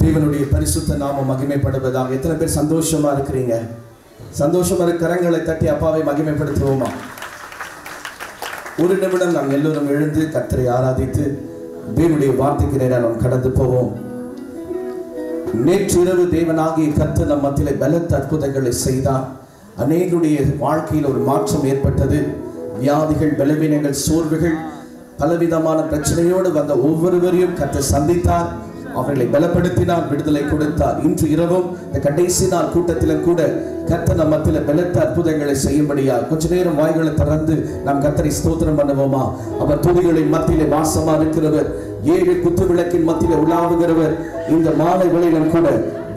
தேவனுடைய பரிசுத்த நாமம் மகிமைப்படுவதாக. எத்தனை பேர் சந்தோஷமா இருக்கிறீங்க? சந்தோஷமா கரங்களை தட்டி அப்பாவை மகிமைப்படுத்துவோமா? ஒரு நிமிடம் நாம் எல்லோரும் எழுந்து கர்த்தரை ஆராதித்து தேவனுடைய வார்த்தைக்கு நேரம் நாம் கடந்து போவோம். நேற்றிரவு தேவனாகிய கர்த்தர் நம் மத்தியிலே பலத்த அற்புதங்களை செய்தார். அநேகருடைய வாழ்க்கையில் ஒரு மாற்றம் ஏற்பட்டது. வியாதிகள், பலவீனங்கள், சோர்வுகள், பலவிதமான பிரச்சனையோடு வந்த ஒவ்வொருவரையும் கர்த்தர் சந்தித்தார். அவர்களை பலப்படுத்தினார், விடுதலை கொடுத்தார். இன்று இரவும் இந்த கடைசி நாள் கூட்டத்திலும் கூட கர்த்தர் நம் மத்தியில் பலத்த அற்புதங்களை செய்யும்படியால் கொஞ்ச நேரம் வாய்களை திறந்து நாம் கர்த்தரை ஸ்தோத்திரம் பண்ணுவோமா? அவர் துதிகளின் மத்தியிலே வாசமா இருக்கிறவர், 7 குத்து விளக்கின் மத்தியிலே உலாவுகிறவர். இந்த மாலை வேளையிலும் கூட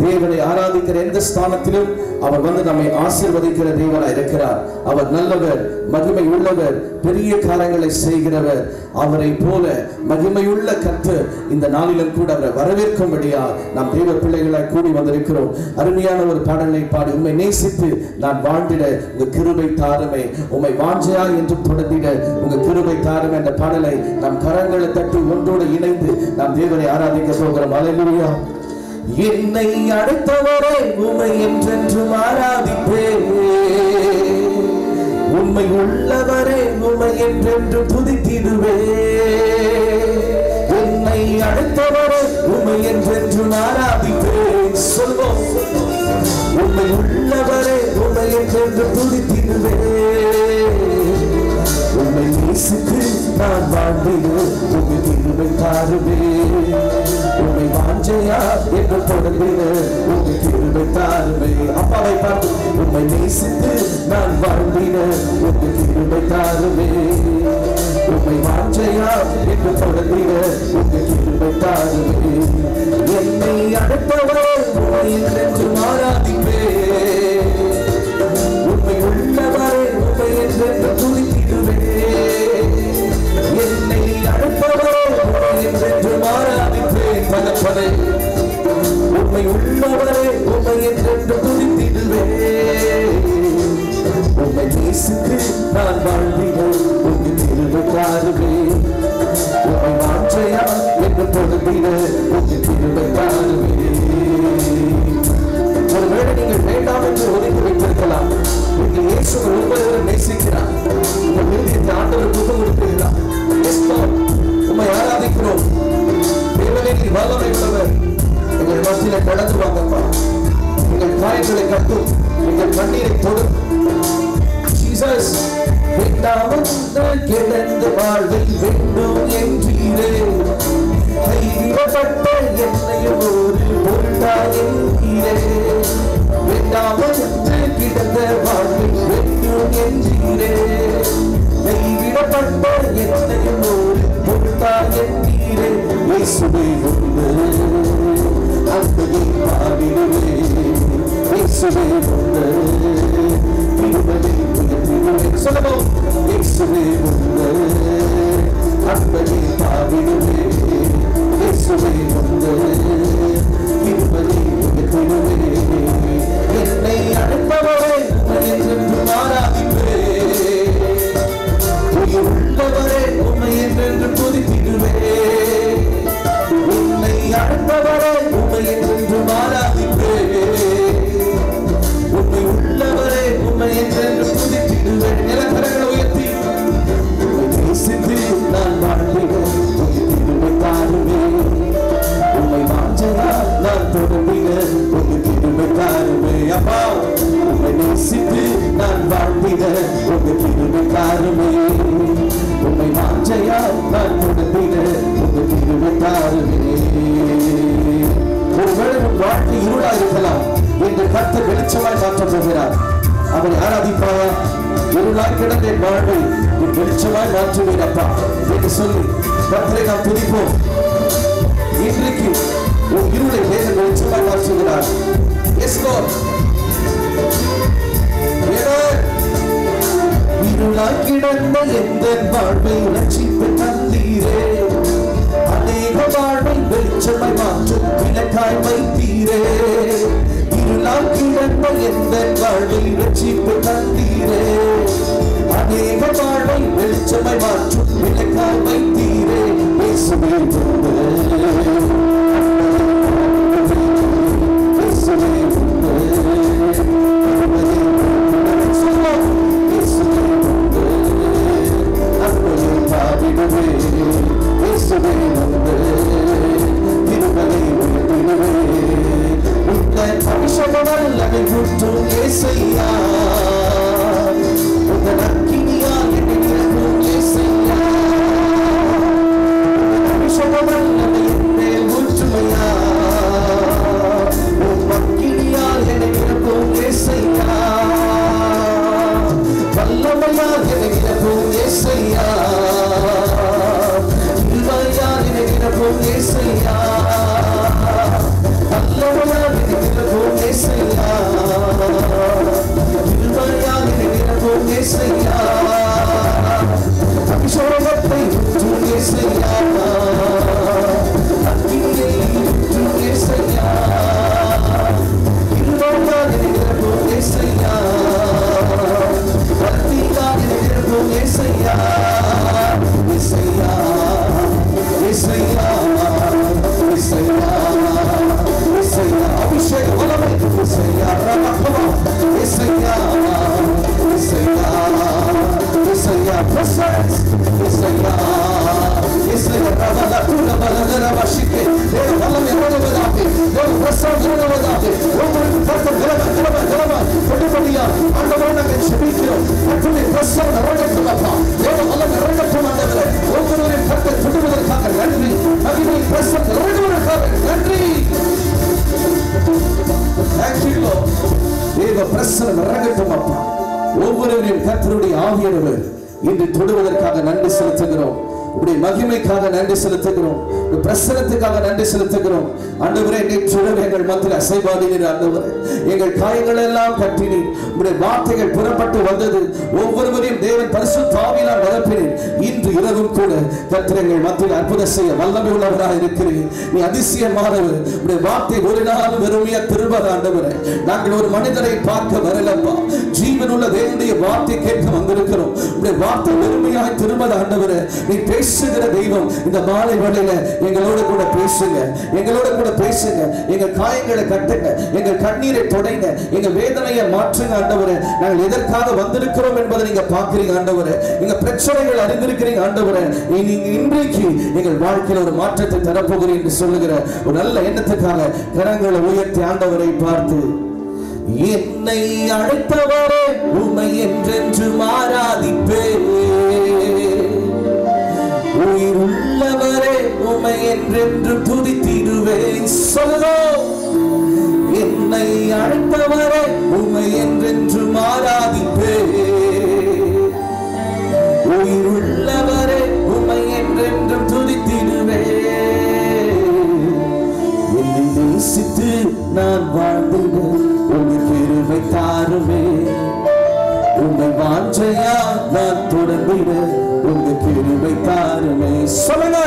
தேவனை ஆராதிக்கிற எந்த ஸ்தானத்திலும் அவர் வந்து நம்மை ஆசீர்வதிக்கிற தேவனா இருக்கிறார். அவர் நல்லவர், மகிமை உள்ளவர், பெரிய காரியங்களை செய்கிறவர். அவரை போல மகிமையுள்ள கர்த்தர் இந்த நாளிலும் கூட அவரை வரவேற்கும்படியா நாம் தேவ பிள்ளைகளாய் கூடி வந்திருக்கிறோம். அருமையான ஒரு பாடலை பாடி உம்மை நேசித்து நான் வாழ்ந்திட உங்க கிருபை தாருமே, உம்மை வாஞ்சையா என்று தொடர்ந்திட உங்க கிருபை தாருமே என்ற பாடலை நாம் கரங்களை தட்டி ஒன்றோடு இணைந்து நாம் தேவனை ஆராதிக்க போகிறோம். அல்லேலூயா. என்னை அழைத்தவரை உம்மை என்றென்றும் ஆராதிப்பேன், உம்மை உள்ளவரை உம்மை என்றென்று துதித்திடுவே. என்னை அழைத்தவரை உம்மை என்றென்றும் ஆராதிப்பேன், சொல்வோம். உம்மை உள்ளவரை உம்மை என்றென்று துதித்திடுவே. உம்மை நேசித்து நான் வாழ்ந்திட உம்மை கிருபை தாருமே, உம்மை வாஞ்சையா என்று தொடர்ந்திட உம்மை கிருபை தாருமே. அப்பாவை பார்த்து உம்மை நேசித்து நான் வாழ்ந்திட உம்மை கிருபை தாருமே, உம்மை வாஞ்சையா என்று தொடர்ந்திட உம்மை கிருபை தாருமே. என்னை அழைத்தவரை உம்மை என்று ஆராதிப்பே, உம்மை உள்ளவரை உம்மை என்று துதித்திடுவே. என்னை அழைப்பவரை உம்மை என்று ஆராதிப்பேன், தகப்பனே உம்மை உள்ளவரை உம்மை என்று துதித்திடுவே. உம்மை நேசித்து நான் வாழ்ந்திட உம்மை கிருபை தாருமே, உம்மை வாஞ்சையா என்று தொடர்ந்திட உம்மை கிருபை தாருமே. ஒருவேளை நீங்கள் வேண்டாம் என்று ஒதுக்கி வைத்திருக்கலாம். நீங்கள் இயேசு ஒருவரை நேசிக்கிறார், உங்கள் மீது ஆண்டவர் முகம் கொடுக்கிறார். உம்மை ஆராதிக்கிறோம். தேவனே வல்லமை உள்ளவர், எங்கள் மத்தியில கடந்து வாங்கப்பா. எங்கள் காயங்களை கட்டும், எங்கள் கண்ணீரை தொடும். ஜீசஸ் கிடந்த வாழ்வில் வேண்டும் என்றீரே, கைவிடப்பட்ட என்னையும் ஒரு பொருட்டாய் என்கிறே. வேண்டாமல் கிடந்த வாழ்வில் வேண்டும் என்றீரே, கைவிடப்பட்ட என்னையும் ஒரு பொருட்டாய் என்கிறே. இயேசுவே உண்டு அன்பை பாடிடுவே, இயேசுவே உண்டு திருமலை உயர்த்திடுவே. சொல்லவும். இயேசுவே உண்டு அன்பை பாடிடுவே, இயேசுவே உண்டு திருமலை உயர்த்திடுவே. என்னை அழைப்பவரை உம்மை என்று ஆராதிப்பே, உயிர் உள்ளவரை உம்மை என்று துதித்திடுவே. உம்மை அழைப்பவரை உம்மை என்று ஆராதிப்பே, உம்மை உள்ளவரை உம்மை என்று துதித்திடுவே. நிலக்கரங்களை உயர்த்தி உம்மை நேசித்து நான் வாழ்ந்திட உம்மை கிருபை தாருமே, உம்மை வாஞ்சையா நான் தொடர்ந்திட உம்மை கிருபை தாருமே. அப்பா உம்மை நேசித்து நான் வாழ்ந்திட உம்மை கிருபை தாருமே, உம்மை வாஞ்சையா நான் தொடர்ந்திட உம்மை கிருபை தாருமே. ஒருவேளை உன் வாழ்க்கை இருளாக இருக்கலாம், என்று கர்த்தர் வெளிச்சமாய் மாற்ற போகிறார். அவரை ஆராதிப்பாயா? இருளாய் கிடந்த வாழ்வை உன் வெளிச்சமாய் மாற்றுவீர் அப்பா என்று சொல்லி கர்த்தரை நாம் துதிப்போம். இன்றைக்கு உன் இருளை தேவன் வெளிச்சமாய் மாற்றுகிறார். S Lord. இருளாய் கிடந்த எந்த வாழ்வை ரட்சித்து தந்தீரே, அநேக வாழ்வை வெளிச்சமாய் மாற்றும் விளக்காய் வைத்தீரே. இருளாய் கிடந்த எந்த வாழ்வை ரட்சித்து தந்தீரே, அநேக வாழ்வை வெளிச்சமாய் மாற்றும் விளக்காய் வைத்தீரே. இயேசுவே உண்டு ஏசையா வல்லமையாக நிரப்பும் ஏசையா இருமையாக நிரப்பும் ஏசையா அபிஷேகத்தை ஊற்றும் ஏசையா அக்கினியை ஊற்றும் ஏசையா இருமையாக நிரப்பும் ஏசையா பக்தியாக நிரப்பும் ஏசையா ஏசையா ஏசையா ஏசையா ஏசையா அபிஷேக வல்லமை ஏசையா ரமபவா ஏசையா ஏசையா ஏசையா பிரசன்ஸ் ஏசையா ஏசையா ரமல குலபலதர வஷிகே தேவ வல்லமை இறங்குவதாக தேவ பிரசன்ஸ் இறங்குவதாக ஒவ்வொரு பக்கம் கிளம்ப கொடிபடியா ஆண்டவரே நாங்கள் ஜெபிக்கிறோம் கர்த்தருடைய பிரசன்னம் இறங்கட்டும் அப்பா தேவ வல்லமை இறங்கட்டும் ஆண்டவரே ஒவ்வொருவரையும் கர்த்தர் தொடுவதற்காக நன்றி மகிமை பிரசன்னம் இறங்குவதற்காக நன்றி தேவ பிரசன்னம் இறங்கட்டும் அப்பா ஒவ்வொருவரையும் கர்த்தருடைய ஆவியானவர் இன்று தொடுவதற்காக நன்றி செலுத்துகிறோம் உடைய மகிமைக்காக நன்றி செலுத்துகிறோம் பிரசன்னத்துக்காக நன்றி செலுத்துகிறோம் ஆண்டவரே நேற்றிரவு எங்கள் மத்தியில் அசைபாடினீர் ஆண்டவரே எங்கள் காயங்கள் எல்லாம் கட்டினீர் உடைய வார்த்தைகள் புறப்பட்டு வந்தது ஒவ்வொருவரையும் தேவன் பரிசுத்த ஆவியினால் நிரப்பினீர் இன்று இரவும் கூட கர்த்தர் எங்கள் மத்தியில் அற்புதம் செய்ய வல்லமை உள்ளவராக இருக்கிறீர் நீ அதிசயமானவர் உடைய வார்த்தை ஒரு நாள் வெறுமையா திரும்பது ஆண்டவரே நாங்கள் ஒரு மனிதரை பார்க்க வரலப்பா ஜீவனுள்ள தேவனுடைய வார்த்தை கேட்க வந்திருக்கிறோம் உடைய வார்த்தை வெறுமையாய் திரும்பது ஆண்டவரே நீ பேசுகிற தெய்வம் இந்த மாலை வேளையில எங்களோட கூட பேசுங்க எங்களோட கூட பேசுங்க எங்க காயங்களை கட்டுங்க எங்க கண்ணீரை தொடைங்க எங்க வேதனையை மாற்றுங்க ஆண்டவரே நாங்கள் எதற்காக வந்திருக்கிறோம் என்பதை நீங்க பார்க்கிறீங்க ஆண்டவரே எங்க பிரச்சனைகள் அறிந்திருக்கிறீங்க ஆண்டவரே நீங்க இன்றைக்கு எங்கள் வாழ்க்கையில் ஒரு மாற்றத்தை தரப்போகிறீர்கள் என்று சொல்லுகிற ஒரு நல்ல எண்ணத்துக்காக கரங்களை உயர்த்தி ஆண்டவரை பார்த்து என்னை அழைத்தவரே உம்மை என்றென்று ஆராதிப்பேன் உயிர் உள்ளவரே உம்மை என்றென்று துதித்திடுவேன் சொல்லுவோம் என்னை அழைத்தவரே உம்மை என்றென்று ஆராதிப்பேன் உயிர் உள்ளவரே உம்மை என்றென்று துதித்திடுவேன் என்னை நேசித்து நான் வாழ்ந்திட உம்மை கிருபை தாருமே உம்மை வாஞ்சையா நான் தொடர்ந்திட உங்க கிருபை தாருமே சொல்லுங்க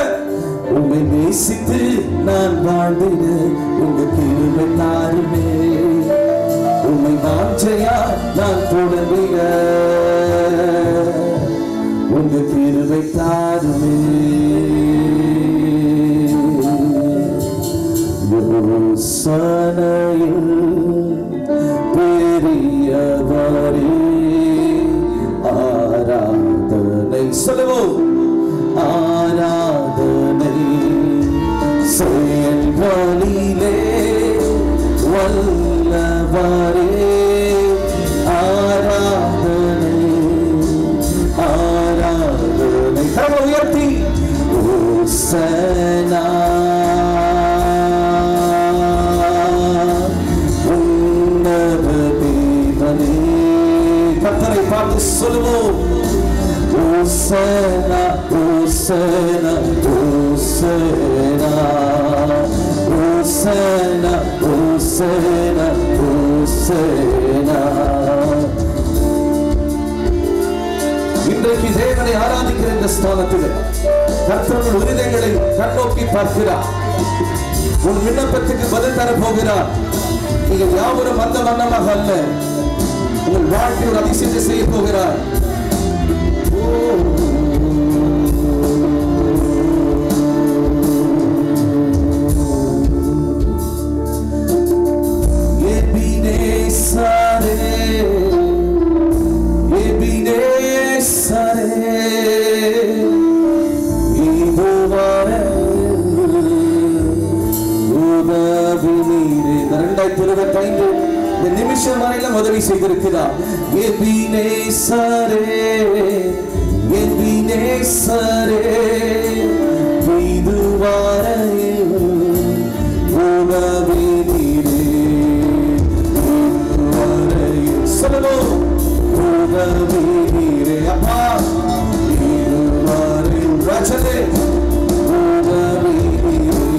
உம்மை நேசித்து நான் வாழ்ந்திட உங்க கிருபை தாருமே உம்மை வாஞ்சையா நான் தொடர்ந்திட உங்க கிருபை தாருமே யோசனையில் பெரியவரே ஆராதனை சொல்லுவோம் ஆராதனை செயல்களிலே வல்லவரே ஆராதனை ஆராதனை கரங்களை உயர்த்தி ஓசனா உன்னத தேவனே கர்த்தரை பார்த்து சொல்லுவோம் ஓசனா ஓசனா ஓசனா ஓசனா ஓசனா ஓசனா இன்றைக்கு தேவனை ஆராதிக்கிற இந்த ஸ்தானத்தில் கர்த்தர் உரிமைகளை கண்ணோக்கி பார்க்கிறார் உன் விண்ணப்பத்துக்கு பதில் தர போகிறார் நீங்கள் யாவரும் அந்த வண்ணமாக அல்ல உங்கள் வாழ்க்கையில் அதிசயத்தை செய்ய போகிறார் இந்த நிமிஷம் வரையிலும் உதவி செய்திருக்கிறார் எபினேசரே எபினேசரே இதுவரையில் உதவி நீரே இதுவரையில் சொல்லுவோம் உதவி நீரே அப்பா இதுவரையில் ராஜனே உதவி நீரே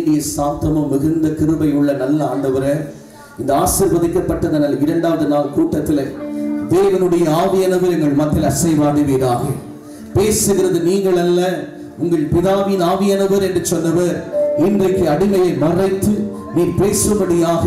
நீடிய சாந்தமும் மிகுந்த கிருபை உள்ள நல்ல ஆண்டவரே, இந்த ஆசீர்வதிக்கப்பட்ட நாள் இரண்டாவது நாள் கூட்டத்தில் தேவனுடைய ஆவியானவர் எங்கள் மத்தியில் அசைவாடுவீராக. பேசுகிறது நீங்கள் அல்ல, உங்கள் பிதாவின் ஆவியானவர் என்று சொன்னவர் இன்றைக்கு அடிமையை மறைத்து நீ பேசும்படியாக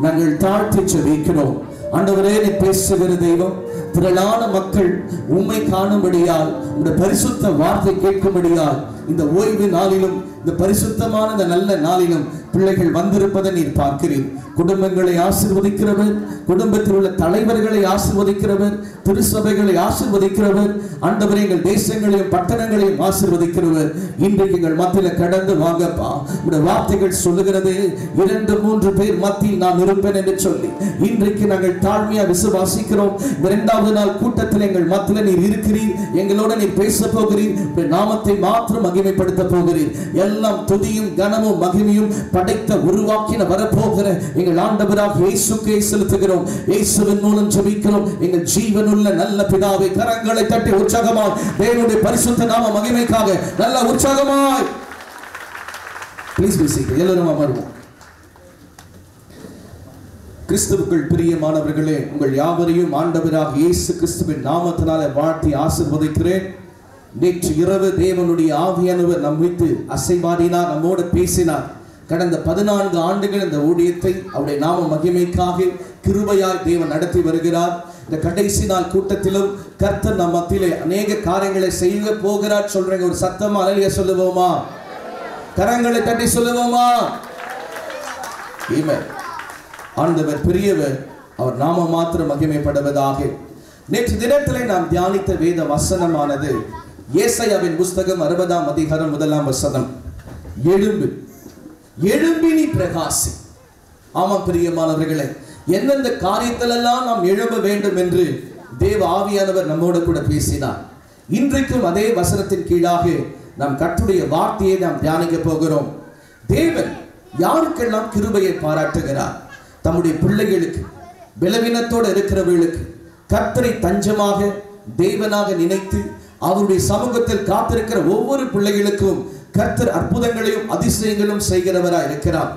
நாங்கள் தாழ்த்தி ஜெபிக்கிறோம். ஆண்டவரே, நீ பேசுகிற தெய்வம், திரளான மக்கள் உம்மை காணும்படியால், உம்முடைய பரிசுத்த வார்த்தை கேட்கும்படியால் இந்த ஓய்வு நாளிலும் இந்த பரிசுத்தமான இந்த நல்ல நாளிலும் பிள்ளைகள் வந்திருப்பதை நீர் பார்க்கிறீர். குடும்பங்களை ஆசீர்வதிக்கிறவர், குடும்பத்தில் உள்ள தலைவர்களை ஆசீர்வதிக்கிறவர், திருச்சபைகளை ஆசீர்வதிக்கிறவர், ஆண்டவரே எங்கள் தேசங்களையும் பட்டணங்களையும் ஆசீர்வதிக்கிறவர். இன்றைக்கு எங்கள் மத்தியில் கடந்து வாங்கப்பா. உடைய வார்த்தைகள் சொல்லுகிறது, 2-3 பேர் மத்தியில் நான் இருப்பேன் என்று சொல்லி இன்றைக்கு நாங்கள் தாழ்மையா விசுவாசிக்கிறோம். இரண்டாவது நாள் கூட்டத்தில் எங்கள் மத்தியில் நீர் இருக்கிறீர், எங்களோட நீர் பேச போகிறீர், நாமத்தை மாத்திரம் மகிமைப்படுத்த போகிறீர். எல்லாம் துதியும் கனமும் மகிமையும் படைத்த உருவாக்கின வரப்போகிற எங்கள் ஆண்டவராக இயேசுக்கே செலுத்துகிறோம். இயேசுவின் மூலம் ஜெபிக்கிறோம் எங்கள் ஜீவனுள்ள நல்ல பிதாவே. கரங்களை தட்டி உற்சாகமாய் தேவனுடைய பரிசுத்த நாம மகிமைக்காக நல்ல உற்சாகமாய் ப்ளீஸ் பி சீட்டட். எல்லாரும் அமருவோம். கிறிஸ்துவுக்குள் பிரியமானவர்களே, உங்கள் யாவரையும் ஆண்டவராக இயேசு கிறிஸ்துவின் நாமத்தினாலே வாழ்த்தி ஆசீர்வதிக்கிறேன். நேற்று இரவு தேவனுடைய ஆவியானவர் நம் மீது அசைவாடினார், நம்மோடு பேசினார். கடந்த 14 ஆண்டுகள் இந்த ஊழியத்தை அவருடைய நாம மகிமைக்காக கிருபையாய் தேவன் நடத்தி வருகிறார். இந்த கடைசி நாள் கூட்டத்திலும் கர்த்தர் நம் மத்தியிலே அநேக காரியங்களை செய்ய போகிறார். சொல்றேங்க, ஒரு சத்தமா அல்லேலூயா சொல்லுவோமா? கரங்களை தட்டி சொல்லுவோமா? ஆமென். ஆண்டவர் பெரியவர், அவர் நாம மாத்திரம் மகிமைப்படுவதாக. நேற்று தினத்திலே நாம் தியானித்த வேத வசனமானது ஏசாயாவின் புஸ்தகம் 60ஆம் அதிகாரம் 1ஆம் வசனம். எழும்பு, எழும்பி நீ பிரகாசி. ஆமாம் பிரியமானவர்களே, எந்தெந்த காரியத்திலெல்லாம் நாம் எழும்ப வேண்டும் என்று தேவ ஆவியானவர் நம்மோடு கூட பேசினார். இன்றைக்கும் அதே வசனத்தின் கீழாக நாம் கர்த்தருடைய வார்த்தையை நாம் தியானிக்க போகிறோம். தேவன் யாருக்கெல்லாம் கிருபையை பாராட்டுகிறார்? தம்முடைய பிள்ளைகளுக்கு, பலவீனத்தோடு இருக்கிறவர்களுக்கு, கர்த்தரை தஞ்சமாக தேவனாக நினைத்து அவருடைய சமூகத்தில் காத்திருக்கிற ஒவ்வொரு பிள்ளைகளுக்கும் கர்த்தர் அற்புதங்களையும் அதிசயங்களும் செய்கிறவராய் இருக்கிறார்.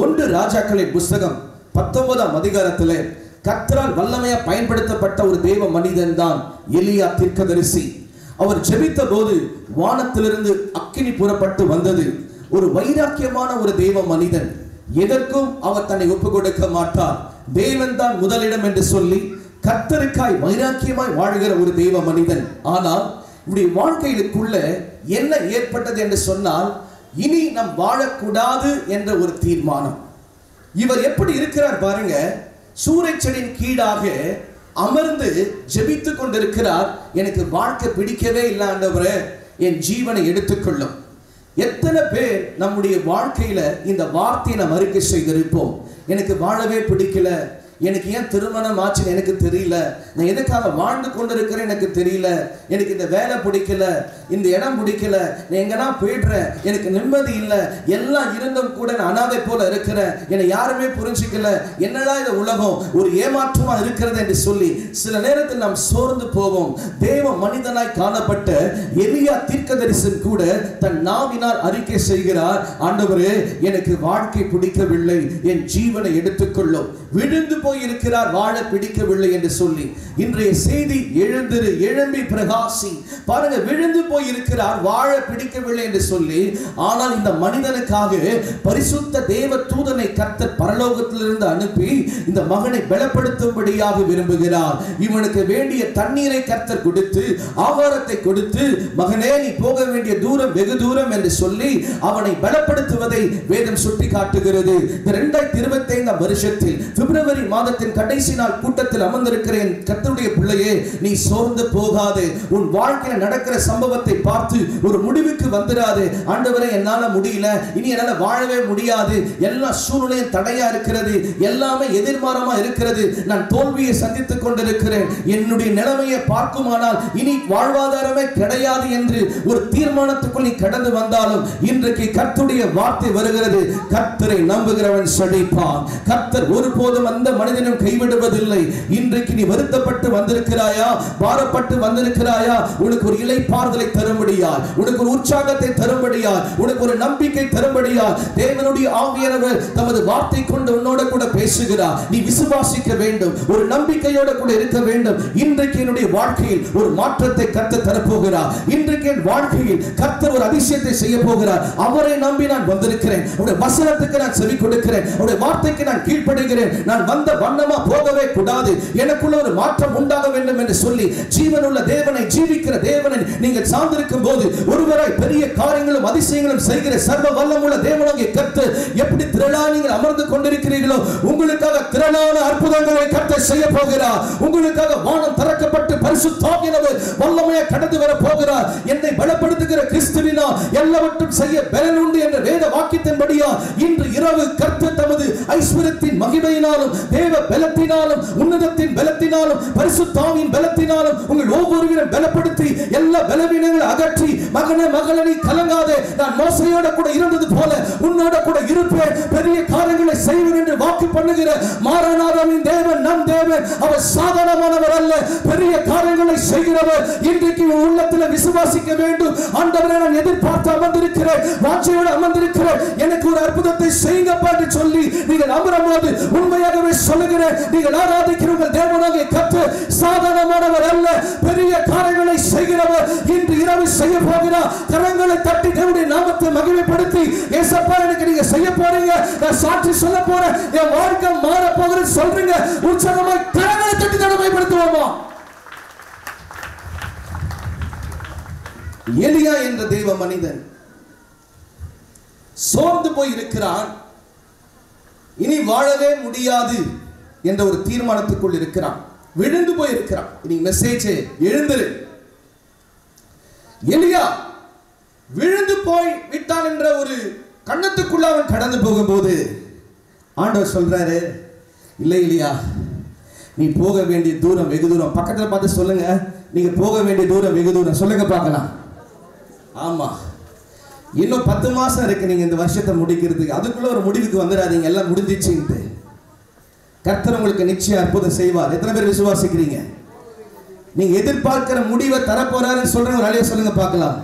1 ராஜாக்களின் புஸ்தகம் 19ஆம் அதிகாரத்திலே கர்த்தரால் வல்லமையா பயன்படுத்தப்பட்ட ஒரு தேவ மனிதன் தான் எலியா தீர்க்கதரிசி. அவர் ஜெபித்த போது வானத்திலிருந்து அக்கினி புறப்பட்டு வந்தது. ஒரு வைராக்கியமான ஒரு தேவ மனிதன். எதற்கும் அவர் தன்னை ஒப்பு கொடுக்க மாட்டார். தேவன் தான் முதலிடம் என்று சொல்லி கர்த்தருக்காய் வைராக்கியமாய் வாழ்கிற ஒரு தேவ மனிதன். ஆனால் இவருடைய வாழ்க்கையிலுக்குள்ள என்ன ஏற்பட்டது என்று சொன்னால், இனி நாம் வாழக்கூடாது என்ற ஒரு தீர்மானம். இவர் எப்படி இருக்கிறார் பாருங்க, சூறைச்செடியின் கீழாக அமர்ந்து ஜெபித்துக் கொண்டிருக்கிறார். எனக்கு வாழ்க்கை பிடிக்கவே இல்லை ஆண்டவரே, என் ஜீவனை எடுத்துக்கொள்ளும். எத்தனை பேர் நம்முடைய வாழ்க்கையில இந்த வார்த்தையை நாம் அறிக்கை செய்திருப்போம்? எனக்கு வாழவே பிடிக்கல, எனக்கு ஏன் திருமணம் ஆச்சுன்னு எனக்கு தெரியல, நான் எதுக்காக வாழ்ந்து கொண்டிருக்கிறேன் எனக்கு தெரியல, எனக்கு இந்த வேலை பிடிக்கல, இந்த இடம் பிடிக்கல, நான் எங்கன்னா போயிடுறேன், எனக்கு நிம்மதி இல்லை, எல்லாம் இருந்தும் கூட நான் அனாதை போல இருக்கிறேன், என்னை யாருமே புரிஞ்சிக்கல, என்னடா இந்த உலகம் ஒரு ஏமாற்றமா இருக்கிறது என்று சொல்லி சில நேரத்தில் நாம் சோர்ந்து போவோம். தேவ மனிதனாய் காணப்பட்ட எலியா தீர்க்கதரிசன் கூட தன் நாவினால் அறிக்கை செய்கிறார், ஆண்டவரே எனக்கு வாழ்க்கை பிடிக்கவில்லை, என் ஜீவனை எடுத்துக்கொள்ளும். விழுந்து போய் இருக்கிறார், வாழ பிடிக்கவில்லை என்று சொல்லி. இன்றைய செய்தி எழுந்திரு, எழும்பி பிரகாசி. பாருங்க, விழுந்து போய் இருக்கிறார், வாழ பிடிக்கவில்லை என்று சொல்லி. ஆனால் இந்த மனிதனுக்காக பரிசுத்த தேவ தூதனை கர்த்தர் பரலோகத்திலிருந்து அனுப்பி இந்த மகனை பலப்படுத்தும்படியாக விரும்புகிறார். இவனுக்கு வேண்டிய தண்ணீரை கர்த்தர் கொடுத்து, ஆகாரத்தை கொடுத்து, மகனே நீ போக வேண்டிய தூரம் வெகு தூரம் என்று சொல்லி அவனை பலப்படுத்துவதை வேதம் சுட்டி காட்டுகிறது. 2025ஆம் வருஷத்தில் பிப்ரவரி மாதத்தின் கடைசி நாள் கூட்டத்தில் அமர்ந்திருக்கிறேன். கர்த்தருடைய பிள்ளையே, நீ சோர்ந்து போகாதே. உன் வாழ்க்கையில் நடக்கிற சம்பவத்தை பார்த்து ஒரு முடிவுக்கு வந்துடாது. ஆண்டவரே என்னால முடியல, இனி என்னால வாழவே முடியாது, எல்லா சூழ்நிலையும் தடையா இருக்கிறது, எல்லாமே எதிர்மாறமா இருக்கிறது, நான் தோல்வியை சந்தித்துக் கொண்டிருக்கிறேன், என்னுடைய நிலைமையை பார்க்குமானால் இனி வாழ்வாதாரமே கிடையாது என்று ஒரு தீர்மானத்துக்குள் நீ கடந்து வந்தாலும் இன்றைக்கு கர்த்தருடைய வார்த்தை வருகிறது. கர்த்தரை நம்புகிறவன் செழிப்பான். கர்த்தர் ஒருபோதும் அந்த மனிதனும் கைவிடுவதில்லை. இன்றைக்கு நீ வருத்தப்பட்டு வந்திருக்கிறாயா, பாரப்பட்டு வந்திருக்கிறாயா, உனக்கு ஒரு இளைப்பாறுதலை தரும்படியாய், உனக்கு ஒரு உற்சாகத்தை தரும்படியாய், உனக்கு ஒரு நம்பிக்கை தரும்படியாய் தேவனுடைய ஆவியானவர் தமது வார்த்தை கொண்டு உன்னோட கூட பேசுகிறார். நீ விசுவாசிக்க வேண்டும், ஒரு நம்பிக்கையோட கூட இருக்க வேண்டும். இன்றைக்கு என்னுடைய வாழ்க்கையில் ஒரு மாற்றத்தை கர்த்தர் தரப்போகிறார். இன்றைக்கு என் வாழ்க்கையில் கர்த்தர் ஒரு அதிசயத்தை செய்ய போகிறார். அவரை நம்பி நான் வந்திருக்கிறேன். அவருடைய வசனத்துக்கு நான் செவி கொடுக்கிறேன். அவருடைய வார்த்தைக்கு நான் கீழ்ப்படுகிறேன். நான் வந்த வண்ணமா போகவே கூடாது. எனக்குள்ள ஒரு மாற்றம் உண்டாக வேண்டும் என்று சொல்லி ஜீவனுள்ள தேவனை, ஜீவிக்கிற தேவனை நீங்கள் சார்ந்திருக்கும் போது ஒருவராய் பெரிய காரியங்களும் அதிசயங்களும் செய்கிற சர்வ வல்லமுள்ள தேவனாகிய கர்த்தர் எப்படி திரளாக நீங்கள் அமர்ந்து கொண்டிருக்கிறீர்களோ, உங்களுக்காக திரளான அற்புதங்களை கர்த்தர் செய்ய போகிறார். உங்களுக்காக வானம் திறக்கப்பட்டு பரிசுத்த ஆவியானவர் வல்லமையாக கடந்து வர போகிறார். என்னை பலப்படுத்துகிற கிறிஸ்துவினால் எல்லாவற்றும் செய்ய பலன் உண்டு என்ற வேத வாக்கியத்தின்படியா இன்று இரவு கர்த்தர் தமது ஐஸ்வரியத்தின் மகிமையினாலும் தேவ பலத்தினாலும் உன்னதத்தின் பலத்தினாலும் பரிசுத்த ஆவியின் பலத்தினாலும் உங்கள் ஒவ்வொருவரையும் பலப்படுத்தி எல்லா பலவீனங்களை அகற்றி, மகனே மகளே நீ கலங்காதே, நான் மோசையோட கூட இருந்தது போல உன்னோட கூட இருப்பேன், பெரிய காரியங்களை செய்வேன் என்று வாக்கு பண்ணுகிற மாரநாதனின் தேவன் நம் தேவன். அவர் சாதாரணமானவர் அல்ல, பெரிய காரியங்களை செய்கிறவர். இன்றைக்கு உள்ளத்தில் விசுவாசிக்க வேண்டும். ஆண்டவரே, நான் எதிர்பார்த்து அமர்ந்திருக்கிறேன், வாஞ்சையோடு அமர்ந்திருக்கிறேன், எனக்கு ஒரு அற்புதத்தை செய்யுங்கப்பா என்று சொல்லி நீங்கள் அமரும்போது உண்மையாகவே சொல்லுகிறேன், நீங்கள் ஆராதிக்கிற உங்கள் தேவனாகிய கர்த்தர் சாதாரணமானவர் அல்ல, பெரிய காரியங்களை செய்கிறவர். இன்று இரவு செய்ய போகிறார். கரங்களை தட்டி தேவனுடைய நாமத்தை மகிமைப்படுத்தி, ஏசப்பா எனக்கு நீங்க செய்ய போறீங்க, நான் சாட்சி சொல்ல போறேன், என் வாழ்க்கை மாற போகிறது சொல்றீங்க. உற்சாகமாய் கரங்களை தட்டி தடமைப்படுத்துவோமா? எலியா என்ற தெய்வ மனிதன் சோர்ந்து போய் இருக்கிறான். இனி வாழவே முடியாது என்ற ஒரு தீர்மானத்துக்குள் இருக்கிறான். விழுந்து போய் இருக்கிறான். இனி மெசேஜ் எழுந்திரு. எலியா விழுந்து போய் விட்டான் என்ற ஒரு கண்ணத்துக்குள்ள அவன் கடந்து போகும்போது ஆண்டவர் சொல்றாரு, இல்லை எலியா, நீ போக வேண்டிய தூரம் வெகு தூரம். பக்கத்தில் பார்த்து சொல்லுங்க, நீங்க போக வேண்டிய தூரம் வெகு தூரம். சொல்லுங்க பார்க்கலாம். ஆமா, இன்னும் 10 மாசம் இருக்கு நீங்க இந்த வருஷத்தை முடிக்கிறதுக்கு. அதுக்குள்ள ஒரு முடிவுக்கு வந்துடாதீங்க, எல்லாம் முடிஞ்சிச்சுன்ட்டு. கர்த்தர் உங்களுக்கு நிச்சயம் அற்புதம் செய்வார். எத்தனை பேர் விசுவாசிக்கிறீங்க? நீங்க எதிர்பார்க்கிற முடிவை தரப்போறாருன்னு சொல்றேன். ஒரு அலைய சொல்லுங்க பார்க்கலாம்.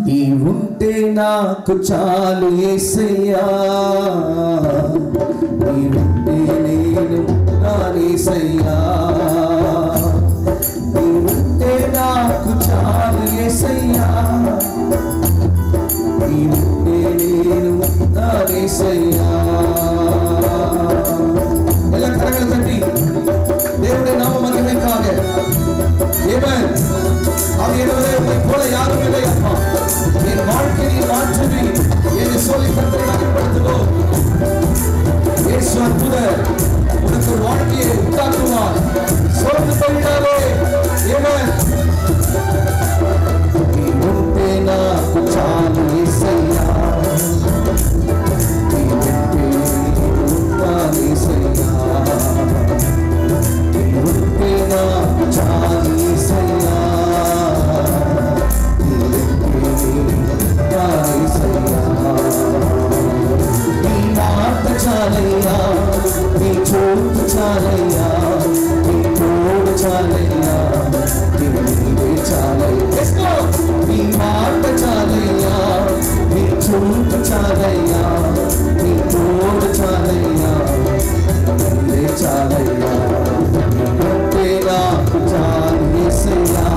నీ ఉంటే నాకు చాలు యేసయ్యా, నీ ఉంటే నేను యేసయ్యా, నీ ఉంటే నాకు చాలు యేసయ్యా, నీ ఉంటే నేను యేసయ్యా. எல்லா கரங்களை தட்டி தேவனுடைய நாம மகிமைக்காக ஆமென். ஆவியானவரே, உம்மை போல யாரும் இல்லை அப்பா. என் வாழ்க்கையை மாற்றுவி என்று சொல்லி கர்த்தரை மகிமைப்படுத்துவோம். இயேசு அற்புதர் உனக்கு ஒரு வாழ்க்கையை உண்டாக்குவார். சோர்ந்து போய்விடாதே. ஆமென். நீ உன்னை నాకు చాలు యేసయ్యా, நீ உன்னை నాకు యేసయ్యా, நீ உன்னை నాకు చాలు యేసయ్యా, నీ మాట చాలయ్యా, నీ చూపు చాలయ్యా, నీ తోడు చాలయ్యా, నీవే చాలయ్యా. నీ మాట చాలయ్యా, నీ చూపు చాలయ్యా, నీ తోడు చాలయ్యా, నీవే చాలయ్యా. నీవే నాకు చాలు యేసయ్యా,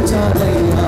చాలయ్యా,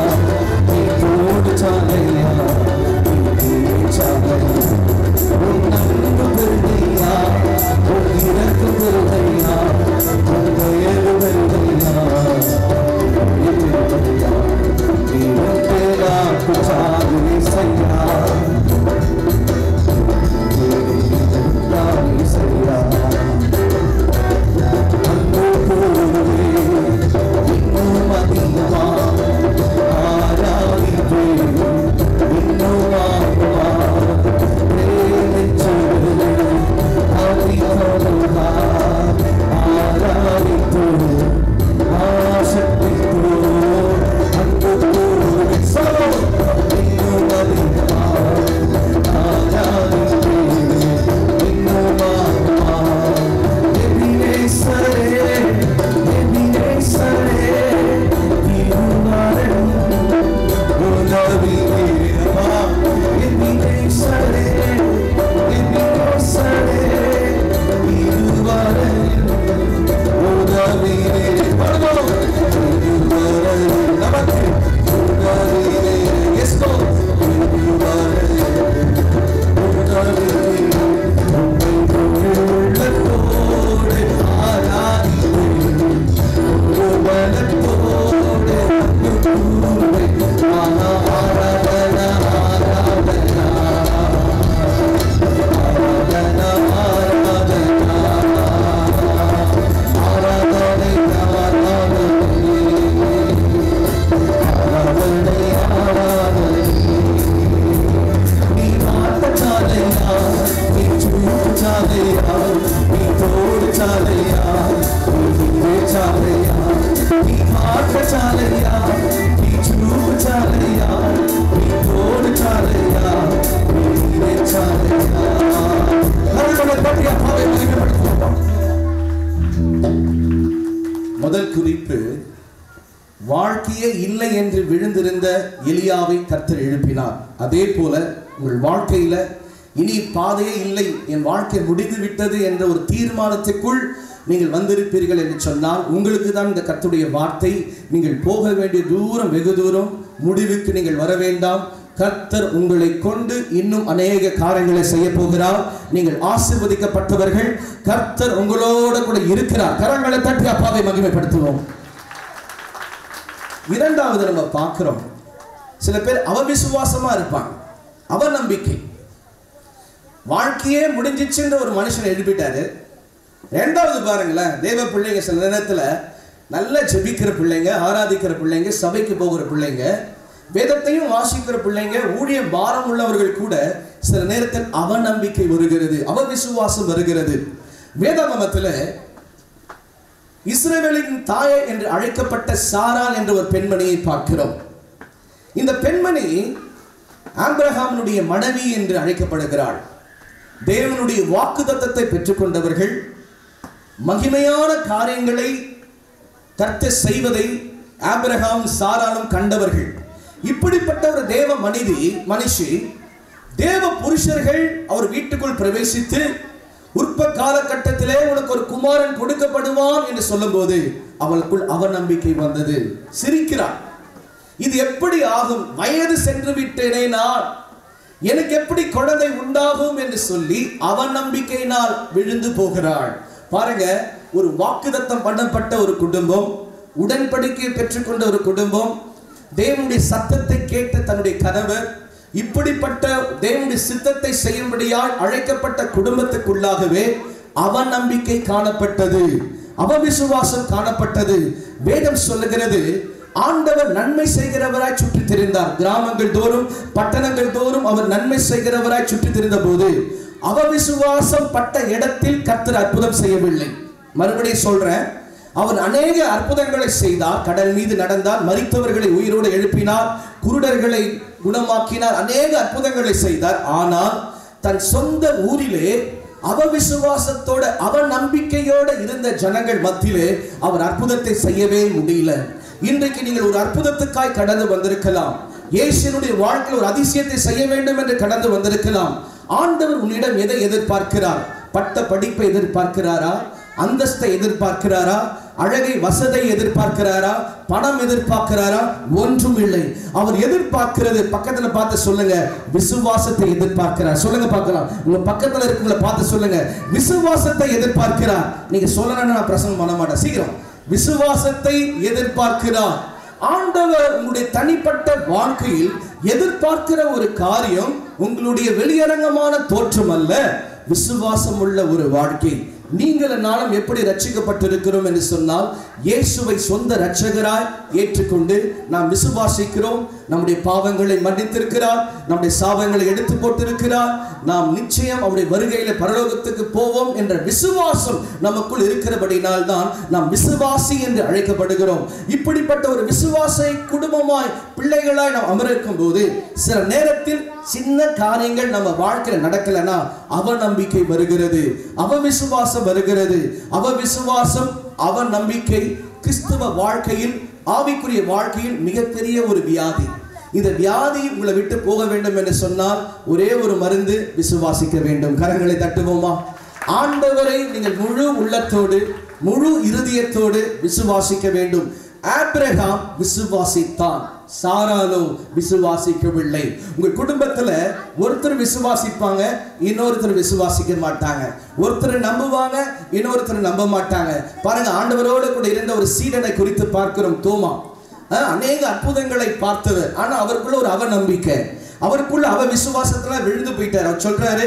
முதல் குறிப்பு, வாழ்க்கையே இல்லை என்று விழுந்திருந்த எலியாவை கர்த்தர் எழுப்பினார். அதே போல உங்கள் வாழ்க்கையில இனி பாதையே இல்லை, என் வாழ்க்கை முடிந்து விட்டது என்ற ஒரு தீர்மானத்துக்குள் நீங்கள் வந்திருப்பீர்கள் என்று சொன்னால் உங்களுக்கு தான் இந்த கர்த்தருடைய வார்த்தை. நீங்கள் போக வேண்டிய தூரம் வெகு தூரம், முடிவுக்கு நீங்கள் வர வேண்டாம். கர்த்தர் உங்களை கொண்டு இன்னும் அநேக காரியங்களை செய்ய போகிறார். நீங்கள் ஆசீர்வதிக்கப்பட்டவர்கள். கர்த்தர் உங்களோட கூட இருக்கிறார். கரங்களை தட்டி அப்பாவை மகிமைப்படுத்துவோம். இரண்டாவது நம்ம பார்க்கிறோம், சில பேர் அவவிசுவாசமா இருப்பாங்க, அவநம்பிக்கை. வாழ்க்கையே முடிஞ்சிச்சுன்ற ஒரு மனுஷனை எழுப்பிட்டாரு. ரெண்டாவது பாருங்களேன், தேவ பிள்ளைங்க சில நேரத்தில் நல்ல ஜெபிக்கிற பிள்ளைங்க, ஆராதிக்கிற பிள்ளைங்க, சபைக்கு போகிற பிள்ளைங்க, வேதத்தையும் வாசிக்கிற பிள்ளைங்க, ஊழிய பாரம் உள்ளவர்கள் கூட சில நேரத்தில் அவநம்பிக்கை வருகிறது, அவவிசுவாசம் வருகிறது. வேதாகமத்தில் இஸ்ரவேலின் தாயை என்று அழைக்கப்பட்ட சாராள் என்ற ஒரு பெண்மணியை பார்க்கிறோம். இந்த பெண்மணி ஆபிரகாமினுடைய மனைவி என்று அழைக்கப்படுகிறாள். தேவனுடைய வாக்குத்தத்தத்தை பெற்றுக்கொண்டவர்கள், மகிமையான காரியங்களை கர்த்தர் செய்வதை ஆபிரகாம் சாராளும் கண்டவர்கள். இப்படிப்பட்ட ஒரு தேவ மனுஷி தேவ புருஷர்கள் அவர் வீட்டுக்குள் பிரவேசித்து உற்ப காலகட்டத்திலே உனக்கு ஒரு குமாரன் கொடுக்கப்படுவான் என்று சொல்லும் போது அவளுக்குள் அவநம்பிக்கை வந்தது. சிரிக்கிறார். இது எப்படி ஆகும்? வயது சென்று விட்டேனே நான், எனக்கு எப்படி குழந்தை உண்டாகும் என்று சொல்லி அவநம்பிக்கையினால் விழுந்து போகிறாள். பாருங்க, ஒரு வாக்குத்தத்தம் பண்ணப்பட்ட ஒரு குடும்பம், உடன்படிக்கையை பெற்றுக்கொண்ட ஒரு குடும்பம், தேவனுடைய சத்தத்தை கேட்ட தன்னுடைய கணவர், இப்படிப்பட்ட தேவனுடைய சித்தத்தை செய்யும்படியால் அழைக்கப்பட்ட குடும்பத்துக்குள்ளாகவே அவநம்பிக்கை காணப்பட்டது, அவவிசுவாசம் காணப்பட்டது. வேதம் சொல்லுகிறது, ஆண்டவர் நன்மை செய்கிறவராய் சுற்றி திரிந்தார். கிராமங்கள் தோறும் பட்டணங்கள் தோறும் அவர் நன்மை செய்கிறவராய் சுற்றி திரிந்த போது அவவிசுவாசம் பட்ட இடத்தில் கர்த்தர் அற்புதம் செய்யவில்லை. மறுபடியும் சொல்றேன், அவர் அநேக அற்புதங்களை செய்தார். கடல் மீது நடந்தார், மரித்தவர்களை உயிரோடு எழுப்பினார், குருடர்களை குணமாக்கினார், அநேக அற்புதங்களை செய்தார். ஆனால் தன் சொந்த ஊரிலே அவவிசுவாசத்தோட அவநம்பிக்கையோடு இருந்த ஜனங்கள் மத்தியிலே அவர் அற்புதத்தை செய்யவே முடியல. இன்றைக்கு நீங்கள் ஒரு அற்புதத்துக்காய் கடந்து வந்திருக்கலாம். இயேசுவினுடைய வாழ்க்கையில் ஒரு அதிசயத்தை செய்ய வேண்டும் என்று கடந்து வந்திருக்கலாம். ஆண்டவர் உன்னிடம் எதை எதிர்பார்க்கிறார்? பட்ட படிப்பை எதிர்பார்க்கிறாரா? அந்தஸ்தை எதிர்பார்க்கிறாரா? அழகை வசதை எதிர்பார்க்கிறாரா? பணம் எதிர்பார்க்கிறாரா? ஒன்றும் இல்லை. அவர் எதிர்பார்க்கிறது, பக்கத்துல பார்த்து சொல்லுங்க, விசுவாசத்தை எதிர்பார்க்கிறார். சொல்லுங்க பார்க்கலாம். உங்க பக்கத்துல இருக்கவங்கள பார்த்து சொல்லுங்க, விசுவாசத்தை எதிர்பார்க்கிறார். நீங்க சொல்லணும்னா நான் பிரசங்கம் பண்ண மாட்டேன். சீக்கிரம், விசுவாசத்தை எதிர்பார்க்கிறார். ஆண்டவர் உங்களுடைய தனிப்பட்ட வாழ்க்கையில் எதிர்பார்க்கிற ஒரு காரியம் உங்களுடைய வெளியரங்கமான தோற்றம் அல்ல, விசுவாசம் உள்ள ஒரு வாழ்க்கை. நீங்கள் நாளும் எப்படி ரட்சிக்கப்பட்டிருக்கிறோம் என்று சொன்னால், இயேசுவை சொந்த இரட்சகராய் ஏற்றுக்கொண்டு நாம் விசுவாசிக்கிறோம். நம்முடைய பாவங்களை மன்னித்திருக்கிறார், நம்முடைய சாபங்களை எடுத்து போட்டிருக்கிறார், நாம் நிச்சயம் அவருடைய வருகையில பரலோகத்துக்கு போவோம் என்ற விசுவாசம் நமக்குள் இருக்கிறபடினால் தான் நாம் விசுவாசி என்று அழைக்கப்படுகிறோம். இப்படிப்பட்ட ஒரு விசுவாசை குடும்பமாய் பிள்ளைகளாய் நாம் அமர்க்கும் போது சில நேரத்தில் சின்ன காரியங்கள் நம்ம வாழ்க்கையில் நடக்கலனா அவநம்பிக்கை வருகிறது, அவவிசுவாசம் வருகிறது. அவவிசுவாசம், அவநம்பிக்கை கிறிஸ்துவ வாழ்க்கையில், ஆவிக்குரிய வாழ்க்கையில் மிகப்பெரிய ஒரு வியாதி. இந்த வியாதி உங்களை விட்டு போக வேண்டும் என்று சொன்னால் ஒரே ஒரு மருந்து, விசுவாசிக்க வேண்டும். கரங்களை தட்டுவோமா? ஆண்டவரை நீங்கள் முழு உள்ளத்தோடு முழு இருதயத்தோடு விசுவாசிக்க வேண்டும். ஆபிரகாம் விசுவாசித்தான், சாராளோ விசுவாசிக்கவில்லை. உங்க குடும்பத்துல ஒருத்தர் விசுவாசிப்பாங்க, இன்னொருத்தர் விசுவாசிக்க மாட்டாங்க. ஒருத்தர் நம்புவாங்க, இன்னொருத்தர் நம்ப மாட்டாங்க. பாருங்க, ஆண்டவரோடு கூட இருந்த ஒரு சீடனை குறித்து பார்க்கிறோம், தோமா. அநேக அற்புதங்களை பார்த்தவர், ஆனா அவருக்குள்ள ஒரு அவநம்பிக்கை, அவருக்குள்ள அவ விசுவாசத்துல விழுந்து போயிட்டார். அவர் சொல்றாரு,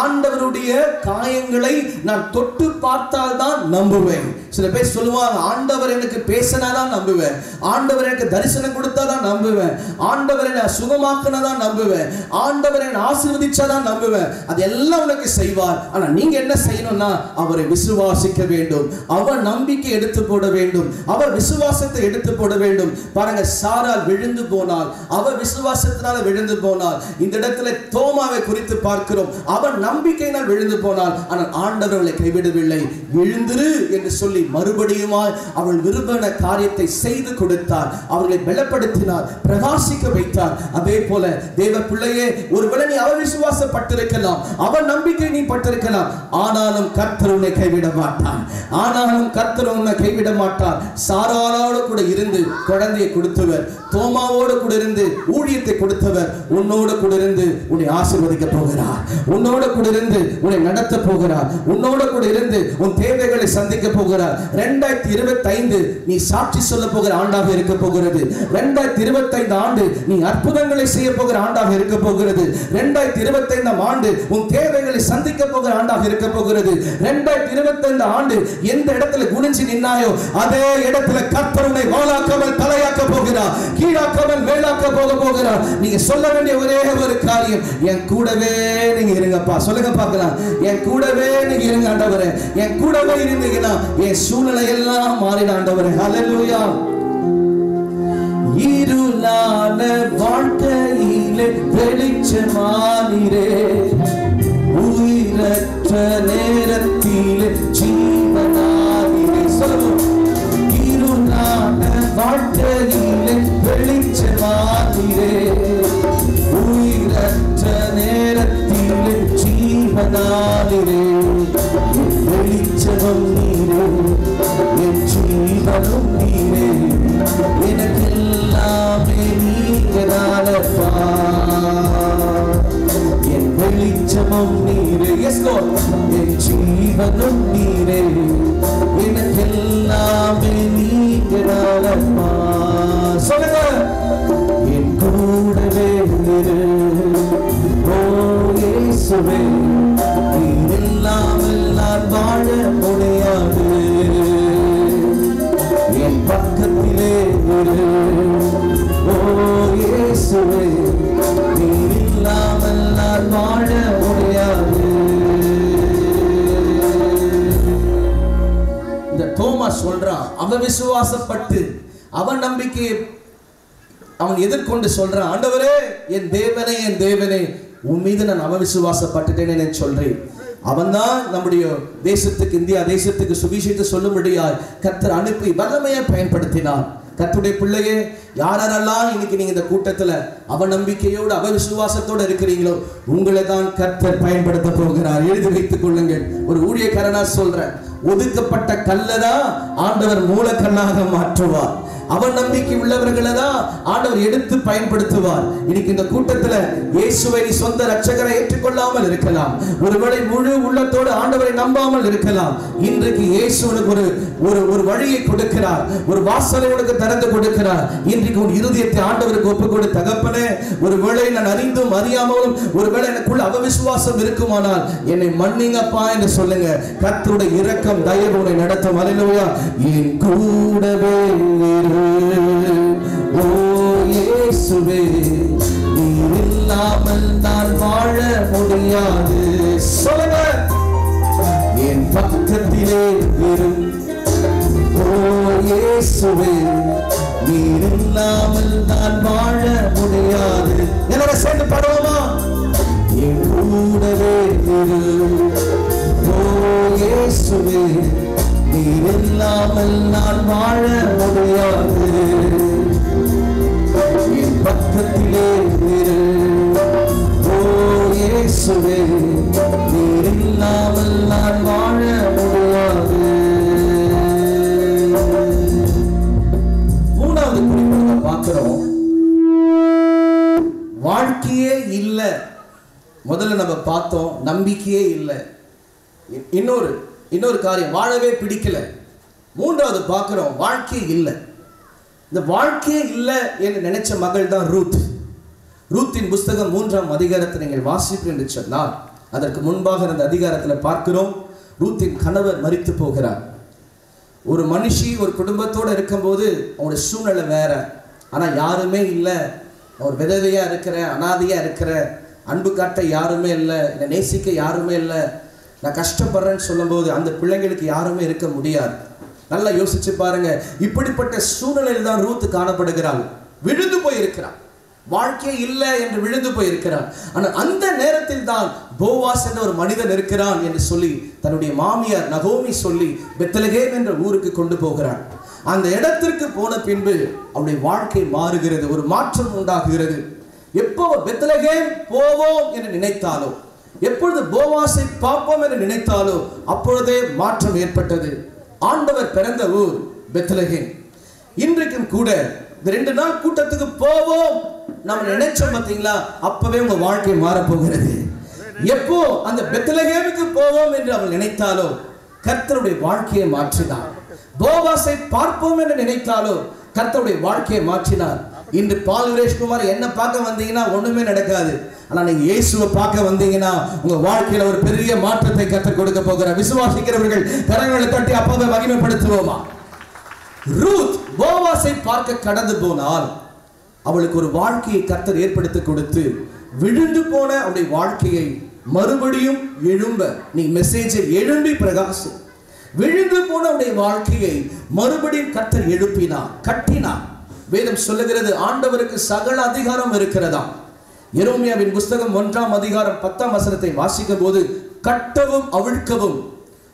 ஆண்டவருடைய காயங்களை நான் தொட்டு பார்த்தால் தான் நம்புவேன். சில பேர் சொல்லுவாங்க, ஆண்டவர் எனக்கு பேசினாதான் நம்புவேன், ஆண்டவர் எனக்கு தரிசனம் கொடுத்தாதான் நம்புவேன், ஆண்டவர் என்னை சுகமாக்கினதான் நம்புவேன், ஆண்டவர் என்னை ஆசீர்வதிச்சாதான் நம்புவேன். அதெல்லாம் உனக்கு செய்வார். ஆனா நீங்க என்ன செய்யணும்னா அவரை விசுவாசிக்க வேண்டும், அவர் நம்பிக்கை எடுத்து போட வேண்டும், அவர் விசுவாசத்தை எடுத்து போட வேண்டும். பாருங்க, சாராள் விழுந்து போனால், அவர் விசுவாசத்தினால விழுந்து போனால். இந்த இடத்துல தோமாவை குறித்து பார்க்கிறோம், அவன் அவன் நம்பிக்கையினால் விழுந்து போனாள். ஆனால் ஆண்டவர் அவளை கைவிடவில்லை. எழுந்திரு என்று சொல்லி மறுபடியுமாய் அவள் விரும்பின காரியத்தை செய்து கொடுத்தார். அவர்களை பலப்படுத்தினார், பிரகாசிக்க வைத்தார். அதே போல தேவ பிள்ளையே, ஒருவேளை நீ அவிசுவாசப்பட்டிருக்கலாம், அவன் நம்பிக்கை நீ பட்டிருக்கலாம், ஆனாலும் கர்த்தர் உன்னை கைவிட மாட்டார். ஆனாலும் கர்த்தர் உன்னை கைவிட மாட்டார். சாராளோடு கூட இருந்து குழந்தையை கொடுத்தவர், தோமாவோடு கூட இருந்து ஊழியத்தை கொடுத்தவர் உன்னோடு கூட இருந்து உன்னை ஆசீர்வதிக்க போகிறார். உன்னோடு கூட இருந்து உன்னை நடத்த போகிறார். உன்னோடு கூட இருந்து உன் தேவைகளை சந்திக்க போகிறார். 2025 நீ சாட்சி சொல்ல போகிற ஆண்டாக இருக்க போகிறது. 2025 ஆண்டு நீ அற்புதங்களை செய்ய போகிற ஆண்டாக இருக்க போகிறது. 2025 ஆண்டு உன் தேவைகளை சந்திக்க போகிற ஆண்டாக இருக்க போகிறது. 2025 ஆண்டு எந்த இடத்துல குனிஞ்சு நின்னாயோ அதே இடத்துல கர்த்தர் உன்னை வாளாக்காமல் தலையாக்க போகிறார், கீழாக்காமல் மேலாக்க போகிறார். நீங்க சொல்ல வேண்டிய ஒரே ஒரு காரியம், என் கூடவே நீங்க இருங்கப்பா. சொல்லுங்க பார்க்கலாம், என் கூடவே நீங்க இருங்க ஆண்டவரே. என் கூடவே இருந்தீங்கன்னா என் சூழ்நிலை எல்லாம் மாறிட ஆண்டவரே. ஹல்லேலூயா. இருளான வாழ்க்கையிலே வெளிச்சமானீரே, உயிரற்ற நேரத்திலே ஜீவனானீரே. சொல்லுங்க, இருளான வாழ்க்கையிலே வெளிச்சமானீரே, உயிரற்ற நேரத்திலே ஜீவனானீரே. வெளிச்சமும் நீரே, என் ஜீவனும் நீரே, எனக்கு எல்லாமே நீங்கதானப்பா. என் வெளிச்சமும் நீரே, எஸ் லார்ட், என் ஜீவனும் நீரே, எனக்கு எல்லாமே நீங்கதானப்பா. சொல்லுங்க, என் கூடவே இரு, ஓ இயேசுவே, நீர் இல்லாமல் நான் வாழ முடியாது. என் பக்கத்திலே இரு, ஓ இயேசுவே, நீர் இல்லாமல் நான் வாழ முடியாது. இந்த தோமா சொல்றான், அவன் விசுவாசப்பட்டு அவன் நம்பிக்கையை அவன் எதிர்கொண்டு சொல்றான், ஆண்டவரே, என் தேவனே, என் தேவனே, உன் மீது நான் அவவிசுவாசப்பட்டுட்டேன்னு சொல்றேன். அவன் தான் நம்முடைய தேசத்துக்கு, இந்தியா தேசத்துக்கு சுவிசேஷத்தை சொல்லும்படியாய் கர்த்தர் அனுப்பி வல்லமையை பயன்படுத்தினார். கர்த்தருடைய பிள்ளையே, யாரெல்லாம் இன்னைக்கு நீங்க இந்த கூட்டத்துல அவநம்பிக்கையோடு அவவிசுவாசத்தோடு இருக்கிறீங்களோ உங்களை தான் கர்த்தர் பயன்படுத்த போகிறார். எழுதி வைத்துக் கொள்ளுங்கள். ஒரு ஊழியக்காரனா சொல்றேன், ஒதுக்கப்பட்ட கல்லதான் ஆண்டவர் மூலக்கல்லாக மாற்றுவார். அவன் நம்பிக்கை உள்ளவர்களை தான் ஆண்டவர் எடுத்து பயன்படுத்துவார். இன்னைக்கு இந்த கூட்டத்துல இயேசுவை நீ சொந்த இரட்சகரை ஏற்றுக்கொள்ளாமல் இருக்கலாம், ஒருவேளை முழு உள்ளத்தோடு ஆண்டவரை நம்பாமல் இருக்கலாம். இன்றைக்கு இயேசு உனக்கு ஒரு வழியை கொடுக்கிறார், ஒரு வாசலை உனக்கு திறந்து கொடுக்கிறார். இன்றைக்கு உன் இருதயத்தை ஆண்டவருக்கு ஒப்புக்கொடு. தகப்பனே, ஒருவேளை நான் அறிந்தும் அறியாமலும் ஒருவேளை எனக்குள்ள அவவிசுவாசம் இருக்குமானால் என்னை மன்னிங்கப்பா என்று சொல்லுங்க. கர்த்தருடைய இரக்கம் தயவு உன்னை நடத்தும். அல்லேலூயா. என் கூடவே ஓ இயேசுவே, நீர் இல்லாமல் நான் வாழ முடியாது. சொல்லுங்க, என் பக்கத்திலே இரு, ஓ இயேசுவே, நீர் இல்லாமல் நான் வாழ முடியாது. என்னோட சேர்ந்து பாடுவோமா? என் கூடவே இரு, ஓ இயேசுவே, நீர் இல்லாமல் நான் வாழ முடியாது. என் பக்கத்திலே இரு, ஓ இயேசுவே, நீர் இல்லாமல் நான் வாழ முடியாது. மூணாவது குறிப்பு பார்க்கிறோம், வாழ்க்கையே இல்லை. முதல்ல நம்ம பார்த்தோம், நம்பிக்கையே இல்லை. இன்னொரு காரியம், வாழவே பிடிக்கல. மூன்றாவது பார்க்கிறோம், வாழ்க்கை இல்லை. இந்த வாழ்க்கையே இல்லை என்று நினைச்ச மகள் தான் ரூத். ரூத்தின் புஸ்தகம் 3ஆம் அதிகாரத்தை நீங்கள் வாசிப்பு என்று சொன்னால், அதற்கு முன்பாக அந்த அதிகாரத்தில் பார்க்கிறோம், ரூத்தின் கணவர் மரித்து போகிறார். ஒரு மனுஷி ஒரு குடும்பத்தோடு இருக்கும்போது அவனுடைய சூழ்நிலை வேற. ஆனால் யாருமே இல்லை, ஒரு விதவையா இருக்கிற, அனாதையா இருக்கிற, அன்பு காட்ட யாருமே இல்லை, என்னை நேசிக்க யாருமே இல்லை, நான் கஷ்டப்படுறேன்னு சொல்லும்போது அந்த பிள்ளைங்களுக்கு யாருமே இருக்க முடியாது. நல்லா யோசிச்சு பாருங்க. இப்படிப்பட்ட சூழ்நிலையில் தான் ரூத் காணப்படுகிறாள். விழுந்து போய் இருக்கிறாள். வாழ்க்கை இல்லை என்று விழுந்து போயிருக்கிறார். ஆனால் அந்த நேரத்தில் தான் போவாஸ் என்ற ஒரு மனிதன் இருக்கிறான் என்று சொல்லி தன்னுடைய மாமியார் நகோமி சொல்லி பெத்லகேம் என்ற ஊருக்கு கொண்டு போகிறார். அந்த இடத்திற்கு போன பின்பு அவருடைய வாழ்க்கை மாறுகிறது, ஒரு மாற்றம் உண்டாகுகிறது. எப்போ பெத்லகேம் போவோம் என்று நினைத்தாலோ, எப்பொழுது போவாசை பார்ப்போம் என்று நினைத்தாலோ அப்பொழுதே மாற்றம் ஏற்பட்டது. ஆண்டவர் பிறந்த ஊர் பெத்லகேம். இன்றைக்கும் கூட இந்த 2 நாள் கூட்டத்துக்கு போவோம் நம்ம நினைச்சோம் பார்த்தீங்களா, அப்பவே உங்க வாழ்க்கை மாறப்போகிறது. எப்போ அந்த பெத்லகேமுக்கு போவோம் என்று அவள் நினைத்தாலோ கர்த்தருடைய வாழ்க்கையை மாற்றினார். போவாசை பார்ப்போம் என்று நினைத்தாலோ கர்த்தருடைய வாழ்க்கையை மாற்றினார். இன்று பால் வீரேஷ்குமார் என்ன பார்க்க வந்தீங்கன்னா ஒண்ணுமே நடக்காது. ஆனா நீங்க இயேசுவை பார்க்க வந்தீங்கன்னா உங்க வாழ்க்கையில ஒரு பெரிய மாற்றத்தை கர்த்தர் கொடுக்க போகிறார். விசுவாசிக்கிறவர்கள் கரங்களை தட்டி அப்பாவை மகிமைப்படுத்துவோமா? ரூத் போவாசை பார்க்க கடந்து போனால் அவளுக்கு ஒரு வாழ்க்கையை கர்த்தர் ஏற்படுத்தி கொடுத்து விழுந்து போன அவளுடைய வாழ்க்கையை மறுபடியும் எழும்ப, நீ மெசேஜை எழும்பி பிரகாசி, விழுந்து போன அவருடைய வாழ்க்கையை மறுபடியும் கர்த்தர் எழுப்பினார், கட்டினார். வேதம் சொல்லுகிறது ஆண்டவருக்கு சகல அதிகாரம் இருக்கிறதா. எரேமியாவின் புத்தகம் 1ஆம் அதிகாரம் 10ஆம் வசனத்தை வாசிக்கும் போது, கட்டவும் அவிழ்க்கவும்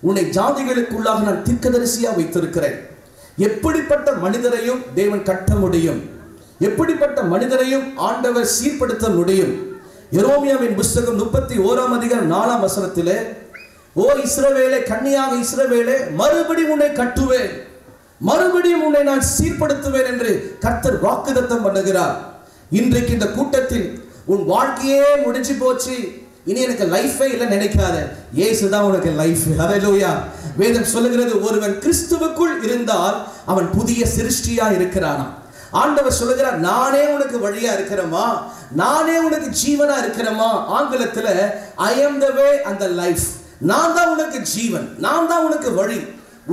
உன்னை ஜாதிகளுக்குள்ளாக நான் தீர்க்கதரிசியா வைத்திருக்கிறேன். எப்படிப்பட்ட மனிதரையும் தேவன் கட்ட முடியும், எப்படிப்பட்ட மனிதரையும் ஆண்டவர் சீர்படுத்த முடியும். எரேமியாவின் புத்தகம் 31ஆம் அதிகாரம் 4ஆம் வசனத்திலே, ஓ இஸ்ரவேலே, கன்னியாக இஸ்ரவேலே, மறுபடியும் உன்னை கட்டுவேன், மறுபடியும் உன்னை நான் சீர்படுத்துவேன் என்று கர்த்தர் வாக்குத்தத்தம் பண்ணுகிறார். இன்றைக்கு இந்த கூட்டத்தில் உன் வாழ்க்கையே முடிஞ்சு போச்சு, இனி எனக்கு லைஃபே இல்லை நினைக்காத, இயேசுதான் உனக்கு லைஃப். ஹல்லேலூயா. வேதம் சொல்லுகிறது ஒருவன் கிறிஸ்துவுக்குள் இருந்தால் அவன் புதிய சிருஷ்டியா இருக்கிறானா. ஆண்டவர் சொல்லுகிறார் நானே உனக்கு வழியா இருக்கிறமா, நானே உனக்கு ஜீவனா இருக்கிறமா. ஆங்கிலத்துல I am the way and the life. நான் தான் உனக்கு ஜீவன், நான் தான் உனக்கு வழி.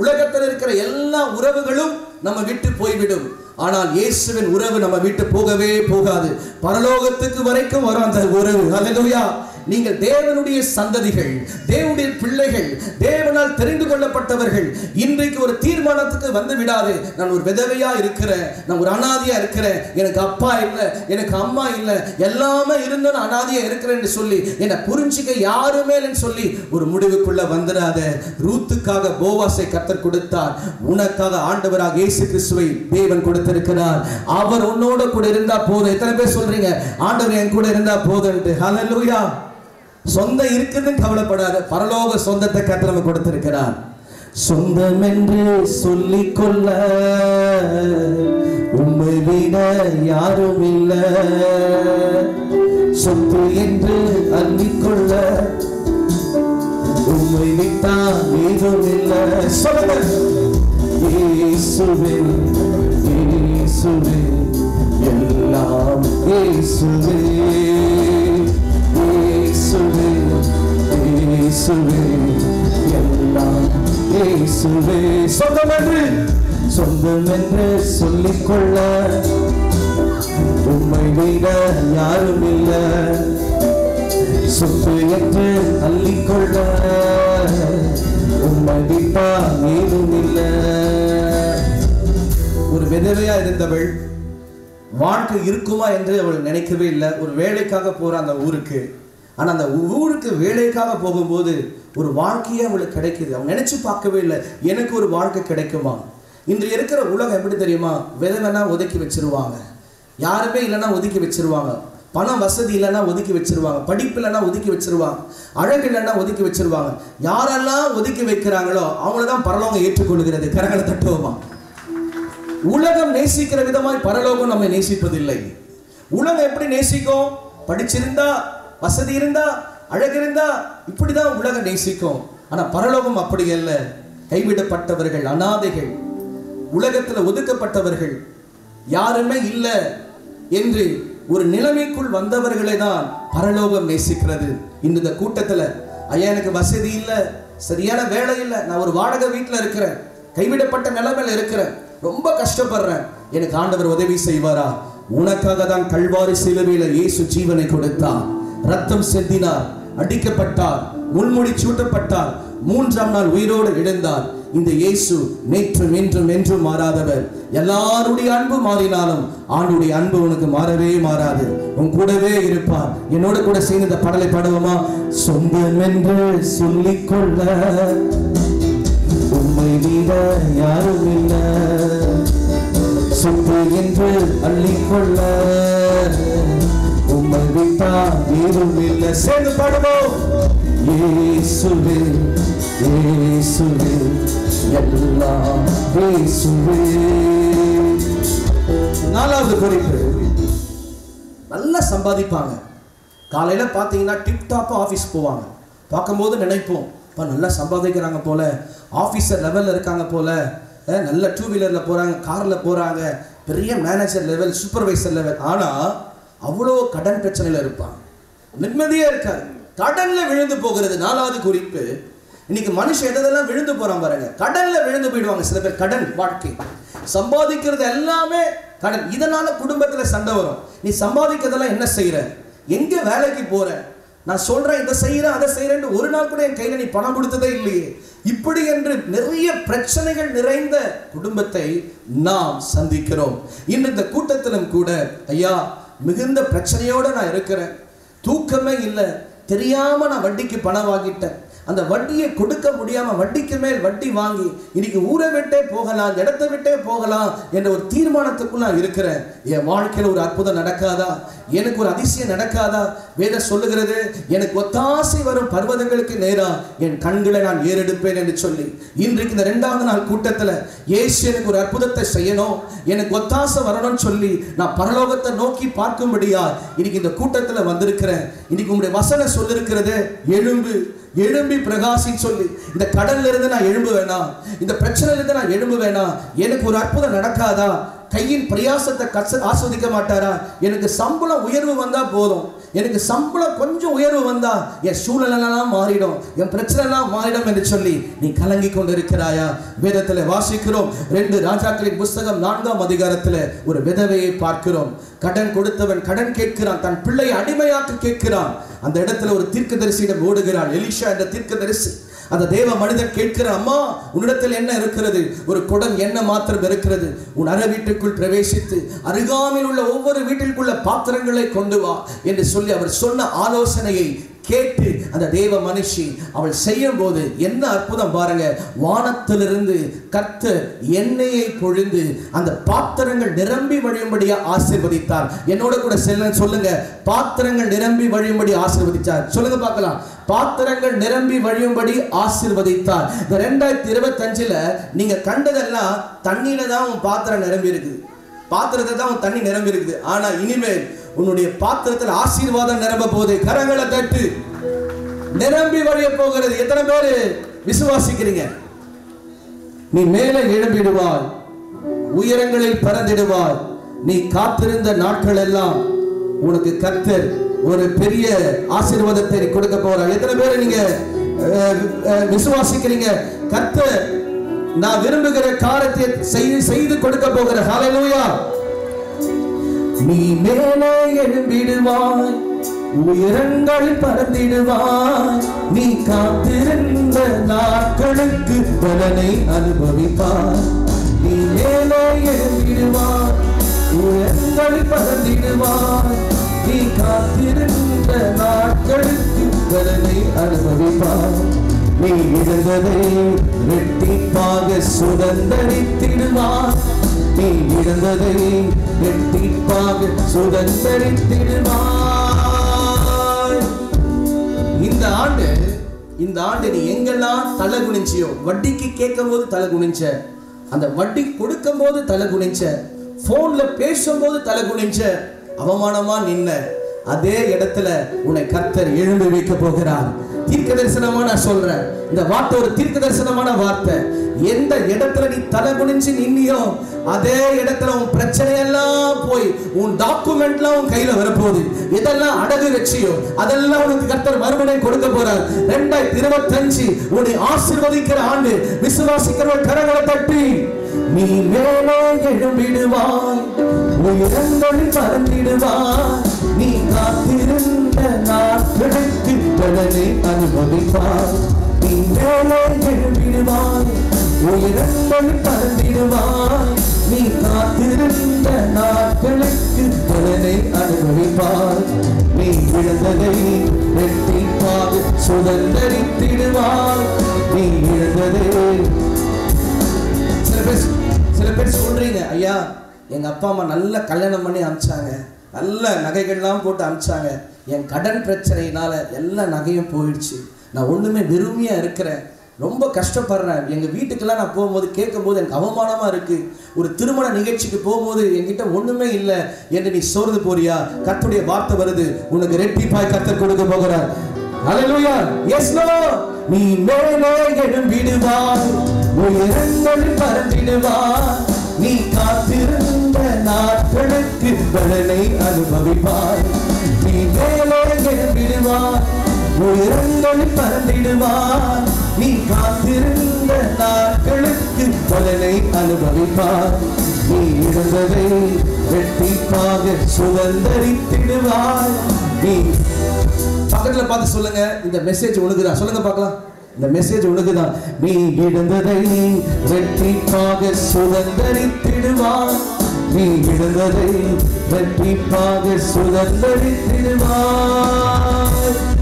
உலகத்தில் இருக்கிற எல்லா உறவுகளும் நம்ம விட்டு போய்விடும், ஆனால் இயேசுவின் உறவு நம்ம விட்டு போகவே போகாது. பரலோகத்துக்கு வரைக்கும் வரும் அந்த உறவு. ஹல்லேலூயா. நீங்கள் தேவனுடைய சந்ததிகள், தேவனுடைய பிள்ளைகள், தேவனால் தெரிந்து கொள்ளப்பட்டவர்கள். இன்றைக்கு ஒரு தீர்மானத்துக்கு வந்து விடாது, நான் ஒரு விதவையா இருக்கிறேன், நான் ஒரு அனாதையா இருக்கிறேன், எனக்கு அப்பா இல்லை, எனக்கு அம்மா இல்லை, எல்லாமே இருந்தும் நான் அனாதையா இருக்கிறேன் என்று சொல்லி என்னை புரிஞ்சிக்க யாருமே இல்லைன்னு சொல்லி ஒரு முடிவுக்குள்ள வந்துடாத. ரூத்துக்காக போவாசை கர்த்தர் கொடுத்தார், உனக்காக ஆண்டவராக இயேசு கிறிஸ்துவை தேவன் கொடுத்திருக்கிறார். அவர் உன்னோட கூட இருந்தா போதும். எத்தனை பேர் சொல்றீங்க ஆண்டவர் என் கூட இருந்தா போதும்? ஹல்லேலூயா. சொந்தம் இருக்குதுன்னு கவலைப்படாத, பரலோக சொந்தத்தை கர்த்தர் நமக்கு கொடுத்திருக்கிறார். சொந்தம் என்று சொல்லிக் கொள்ள உம்மை விட யாரும் இல்லை, சொத்து என்று அள்ளிக்கொள்ள உம்மை விட்டால் ஏதும் இல்லை. சொல்லுங்க. இயேசுவே, இயேசுவே, எல்லாம் இயேசுவே, இயேசுவே, இயேசுவே, எல்லாம் இயேசுவே. சொந்தம் என்று சொல்லிக்கொள்ள உம்மை விட யாரும் இல்லை, சொத்து என்று அள்ளிக்கொள்ள உம்மை விட்டா ஏதும் இல்லை. ஒரு விதவையா இருந்தவள் வாழ்க்கை இருக்குமா என்று அவள் நினைக்கவே இல்லை. ஒரு வேலைக்காக போற அந்த ஊருக்கு, ஆனால் அந்த ஊருக்கு வேலைக்காக போகும்போது ஒரு வாழ்க்கையே அவளுக்கு கிடைக்குது. அவன் நினைச்சு பார்க்கவே இல்லை எனக்கு ஒரு வாழ்க்கை கிடைக்குமா. இன்று இருக்கிற உலகம் எப்படி தெரியுமா? விதவைனா ஒதுக்கி வச்சிருவாங்க, யாருமே இல்லைன்னா ஒதுக்கி வச்சிருவாங்க, பணம் வசதி இல்லைன்னா ஒதுக்கி வச்சிருவாங்க, படிப்பு இல்லைன்னா ஒதுக்கி வச்சிருவாங்க, அழகு இல்லைன்னா ஒதுக்கி வச்சிருவாங்க. யாரெல்லாம் ஒதுக்கி வைக்கிறாங்களோ அவங்களதான் பரலோகம் ஏற்றுக்கொள்கிறது. கரங்களை தட்டுவோமா? உலகம் நேசிக்கிற விதமாய் பரலோகம் நம்மை நேசிப்பதில்லை. உலகம் எப்படி நேசிக்கும்? படிச்சிருந்தா, வசதி இருந்தா, அழகு இருந்தா, இப்படிதான் உலகம் நேசிக்கும். ஆனா பரலோகம் அப்படி அல்ல. கைவிடப்பட்டவர்கள், அனாதைகள், உலகத்தில் ஒதுக்கப்பட்டவர்கள், யாருமே இல்லை என்று ஒரு நிலைமைக்குள் வந்தவர்களை தான் பரலோகம் நேசிக்கிறது. இந்த கூட்டத்தில் ஐயா எனக்கு வசதி இல்லை, சரியான வேலை இல்லை, நான் ஒரு வாடகை வீட்டில் இருக்கிறேன், கைவிடப்பட்ட நிலைமையில் இருக்கிறேன், ரொம்ப கஷ்டப்படுறேன், எனக்கு ஆண்டவர் உதவி செய்வாரா? உனக்காக தான் கல்வாரி சிலுவையில் இயேசு ஜீவனை கொடுத்தார், ரத்தம் சிந்தினார், அடிக்கப்பட்டார், முள்முடி சூட்டப்பட்டார், 3ஆம் நாள் உயிரோடு எழுந்தார். இந்த இயேசு நேற்றும் இன்றும் என்றும் மாறாதவர். எல்லாருடைய அன்பு மாறினாலும் ஆண்டுடைய அன்பு உனக்கு மாறவே மாறாது. உன் கூடவே இருப்பார். என்னோட கூட சேர்ந்து இந்த பாடலை பாடுவோமா? சொந்தம் என்று சொல்லிக்கொள்ள உம்மை விட யாரும் இல்லை, சொத்து என்று அள்ளிக்கொள்ள உம்மை விட்டா ஏதும் இல்லை. சேர்ந்து பாடுவோம். இயேசுவே இயேசுவே எல்லாம் இயேசுவே. நாலாவது குறிப்பு, நல்லா சம்பாதிப்பாங்க. காலையில பார்த்தீங்கன்னா டிப்டாப்பா ஆஃபீஸ் போவாங்க. பார்க்கும்போது நினைப்போம், இப்போ நல்லா சம்பாதிக்கிறாங்க போல, ஆஃபீஸர் லெவலில் இருக்காங்க போல, நல்ல டூ வீலரில் போகிறாங்க, காரில் போகிறாங்க, பெரிய மேனேஜர் லெவல், சூப்பர்வைசர் லெவல். ஆனால் அவ்வளோ கடன் பிரச்சனையில் இருப்பாங்க, நிம்மதியாக இருக்காது, கடனில் விழுந்து போகிறது. நாலாவது குறிப்பு, இன்னைக்கு மனுஷன் எதெல்லாம் விழுந்து போகிறான் பாருங்க, கடனில் விழுந்து போயிடுவாங்க. சில பேர் கடன் வாழ்க்கை, சம்பாதிக்கிறது எல்லாமே கடன். இதனால குடும்பத்தில் சண்டை வரும். நீ சம்பாதிக்கிறதெல்லாம் என்ன செய்கிற, எங்கே வேலைக்கு போகிற, நான் சொல்கிறேன் இதை செய்கிறேன் அதை செய்கிறேன்னு ஒரு நாள் கூட என் கையில் நீ பணம் கொடுத்ததே இல்லையே. இப்படி என்று நிறைய பிரச்சனைகள் நிறைந்த குடும்பத்தை நாம் சந்திக்கிறோம். இன்று இந்த கூட்டத்திலும் கூட, ஐயா மிகுந்த பிரச்சனையோடு நான் இருக்கிறேன், தூக்கமே இல்லை, தெரியாமல் நான் வட்டிக்கு பணம் வாங்கிட்டேன், அந்த வட்டியை கொடுக்க முடியாமல் வட்டிக்கு மேல் வட்டி வாங்கி இன்னைக்கு ஊரை விட்டே போகலாம், இடத்தை விட்டே போகலாம் என்ற ஒரு தீர்மானத்துக்குள் நான் இருக்கிறேன். என் வாழ்க்கையில் ஒரு அற்புதம் நடக்காதா, எனக்கு ஒரு அதிசயம் நடக்காதா? வேதம் சொல்லுகிறது, எனக்கு ஒத்தாசை வரும் பர்வதங்களுக்கு நேரா என் கண்களை நான் ஏறெடுப்பேன் என்று சொல்லி, இன்றைக்கு இந்த 2வது நாள் கூட்டத்தில் இயேசு எனக்கு ஒரு அற்புதத்தை செய்யணும், எனக்கு ஒத்தாசை வரணும்னு சொல்லி நான் பரலோகத்தை நோக்கி பார்க்கும்படியா இன்னைக்கு இந்த கூட்டத்தில் வந்திருக்கிறேன். இன்னைக்கு உங்களுடைய வசனம் சொல்லிருக்கிறது, எழும்பு எழும்பி பிரகாசின்னு சொல்லி. இந்த கடல்ல இருந்து நான் எழும்ப வேணாம், இந்த பிரச்சனையில இருந்து நான் எழும்ப வேணாம், எனக்கு ஒரு அற்புதம் நடக்காதா? கையின் பிரயாசத்தை ஆஸ்வதிக்க மாட்டாரா? எனக்கு சம்பளம் உயர்வு வந்தா போதும், எனக்கு சம்பளம் கொஞ்சம் உயர்வு வந்தா என் சூழலெல்லாம் மாறிடும், என் பிரச்சனை எல்லாம் மாறிடும் என்று சொல்லி நீ கலங்கி கொண்டு இருக்கிறாயா? வேதத்தில் வாசிக்கிறோம், 2 ராஜாக்களின் புஸ்தகம் 4ஆம் அதிகாரத்தில் ஒரு விதவையை பார்க்கிறோம். கடன் கொடுத்தவன் கடன் கேட்கிறான், தன் பிள்ளையை அடிமையாக்க கேட்கிறான். அந்த இடத்துல ஒரு தீர்க்கதரிசியிடம் ஓடுகிறான், எலிஷா என்ற தீர்க்கதரிசி. அந்த தேவ மனிதன் கேட்கிற, அம்மா உன்னிடத்தில் என்ன இருக்கிறது? ஒரு குடம் என்ன மாத்திரம் இருக்கிறது. உன் அறை வீட்டுக்குள் பிரவேசித்து அருகாமையில் உள்ள ஒவ்வொரு வீட்டிற்குள்ள பாத்திரங்களை கொண்டு வா என்று சொல்லி அவர் சொன்ன ஆலோசனையை கேட்டு அந்த தேவ மனுஷி அவள் செய்யும் போது என்ன அற்புதம் பாருங்க. வானத்திலிருந்து கர்த்தர் எண்ணெயை பொழிந்து அந்த பாத்திரங்கள் நிரம்பி வழியும்படியா ஆசீர்வதித்தார். என்னோட கூட சொல்லுங்க, பாத்திரங்கள் நிரம்பி வழியும்படி ஆசீர்வதித்தார். சொல்லுங்க பார்க்கலாம், பாத்திரங்கள் நிரம்பி வழியும்படி ஆசீர்வதித்தார். இந்த 2025ல நீங்க கண்டதெல்லாம் தண்ணியில தான் உன் பாத்திரம் நிரம்பி இருக்குது, பாத்திரத்தை தான் உன் தண்ணி நிரம்பி இருக்குது. ஆனா இனிமேல் உன்னுடைய பாத்திரத்தில் ஆசீர்வாதம் நிரம்ப போகுது. கரங்களை தட்டு, நிரம்பி வழிய போகிறது. எத்தனை பேரு விசுவாசிக்கிறீங்க? நீ மேலே எழும்பிடுவாய், உயரங்களில் பறந்திடுவாய். நீ காத்திருந்த நாட்கள் எல்லாம் உனக்கு கர்த்தர் ஒரு பெரிய ஆசீர்வாதத்தை கொடுக்க போறார். எத்தனை பேர் நீங்க விசுவாசிக்கிறீங்க? கர்த்தர் நான் விரும்புகிற காரியத்தை செய்து கொடுக்க போகிற. ஹல்லேலூயா. நீ மேலே எழும்பிடுவாய், உயரங்களில் பறந்திடுவாய். நீ காத்திருந்த நாட்களுக்கு பலனை அனுபவிப்பாய். நீ மேலே எழும்பிடுவாய், உயரங்களில் பறந்திடுவாய். நீ காத்திருந்த நாட்களுக்கு பலனை அனுபவிப்பாய். நீ இழந்ததை இரட்டிப்பாக சுதந்தரித்திடுவாய். நீ இழந்ததை இரட்டிப்பாக சுதந்தரித்திடுவாய். இந்த ஆண்டு நீ எங்கெல்லாம் தலை குனிஞ்சியோ, வட்டிக்கு கேட்கும் போது தலை குனிஞ்ச, அந்த வட்டி கொடுக்கும் போது தலை குனிஞ்ச, போன்ல பேசும்போது தலை குனிஞ்ச, அவமானமா நின்ன அதே இடத்துல உன்னை கர்த்தர் எழும்பி வைக்க போகிறார். தீர்க்க தரிசனமா நான் சொல்றேன், இந்த வார்த்தை ஒரு தீர்க்க தரிசனமான வார்த்தை. எந்த இடத்துல நீ தலை குனிஞ்சு நின்னியோ அதே இடத்துல உன் பிரச்சனை எல்லாம் போய் உன் டாக்குமெண்ட்லாம் உன் கையில வரப்போகுது. இதெல்லாம் அடகு வச்சியோ அதெல்லாம் உனக்கு கர்த்தர் மறுபடியும் கொடுக்க போறார். 2025 உன்னை ஆசீர்வதிக்கிற ஆண்டு. விசுவாசிக்கிறவன் கரங்களை தட்டி நீ மேலே எழும்பிடுவாய், உயரங்களில் பறந்திடுவாய். நீ காத்திருந்த நாட்களுக்கு பலனை அனுபவிப்பாய். நீ மேலே எழும்பிடுவாய், உயரங்களில் பறந்திடுவாய். நீ காத்திருந்த நாட்களுக்கு பலனை அனுபவிப்பாய். நீ இழந்ததை இரட்டிப்பாக சுதந்தரித்திடுவாய். நீ இழந்ததை சில பேர் சொல்றீங்க, ஐயா எங்க அப்பா அம்மா நல்ல கல்யாணம் பண்ணி அனுப்பிச்சாங்க, நல்ல நகைகள்லாம் போட்டு அனுப்பிச்சாங்க, என் கடன் பிரச்சனையினால எல்லா நகையும் போயிடுச்சு, நான் ஒண்ணுமே வெறுமையா இருக்கிறேன், ரொம்ப கஷ்டப்படுறேன், எங்க வீட்டுக்கெல்லாம் நான் போகும்போது கேட்கும் போது எனக்கு அவமானமா இருக்கு, ஒரு திருமண நிகழ்ச்சிக்கு போகும்போது என்கிட்ட ஒண்ணுமே இல்லை என்று நீ சோர்ந்து போறியா? கர்த்தருடைய வார்த்தை வருது, உனக்கு இரட்டிப்பாய் கர்த்தர் கொடுக்க போகிறார். ஹல்லேலூயா. Yes lord. நீ மேலே எழும்பிடுவாய், உயரங்களில் பறந்திடுவாய். நீ காத்திருந்த நாட்களுக்கு பலனை அனுபவிப்பாய். நீ மேலே எழும்பிடுவாய், உயரங்களில் பறந்திடுவாய். நீ காத்திருந்த நாட்களுக்கு பலனை அனுபவிப்பாய். நீ இழந்ததை இரட்டிப்பாக சுதந்தரித்திடுவாய். நீ பக்கத்துல பார்த்து சொல்லுங்க, இந்த மெசேஜ் உனக்குதான். சொல்லுங்க பார்க்கலாம், இந்த மெசேஜ் உனக்குதான். நீ இழந்ததை இரட்டிப்பாக சுதந்தரித்திடுவாய். நீ இழந்ததை இரட்டிப்பாக சுதந்தரித்திடுவாய்.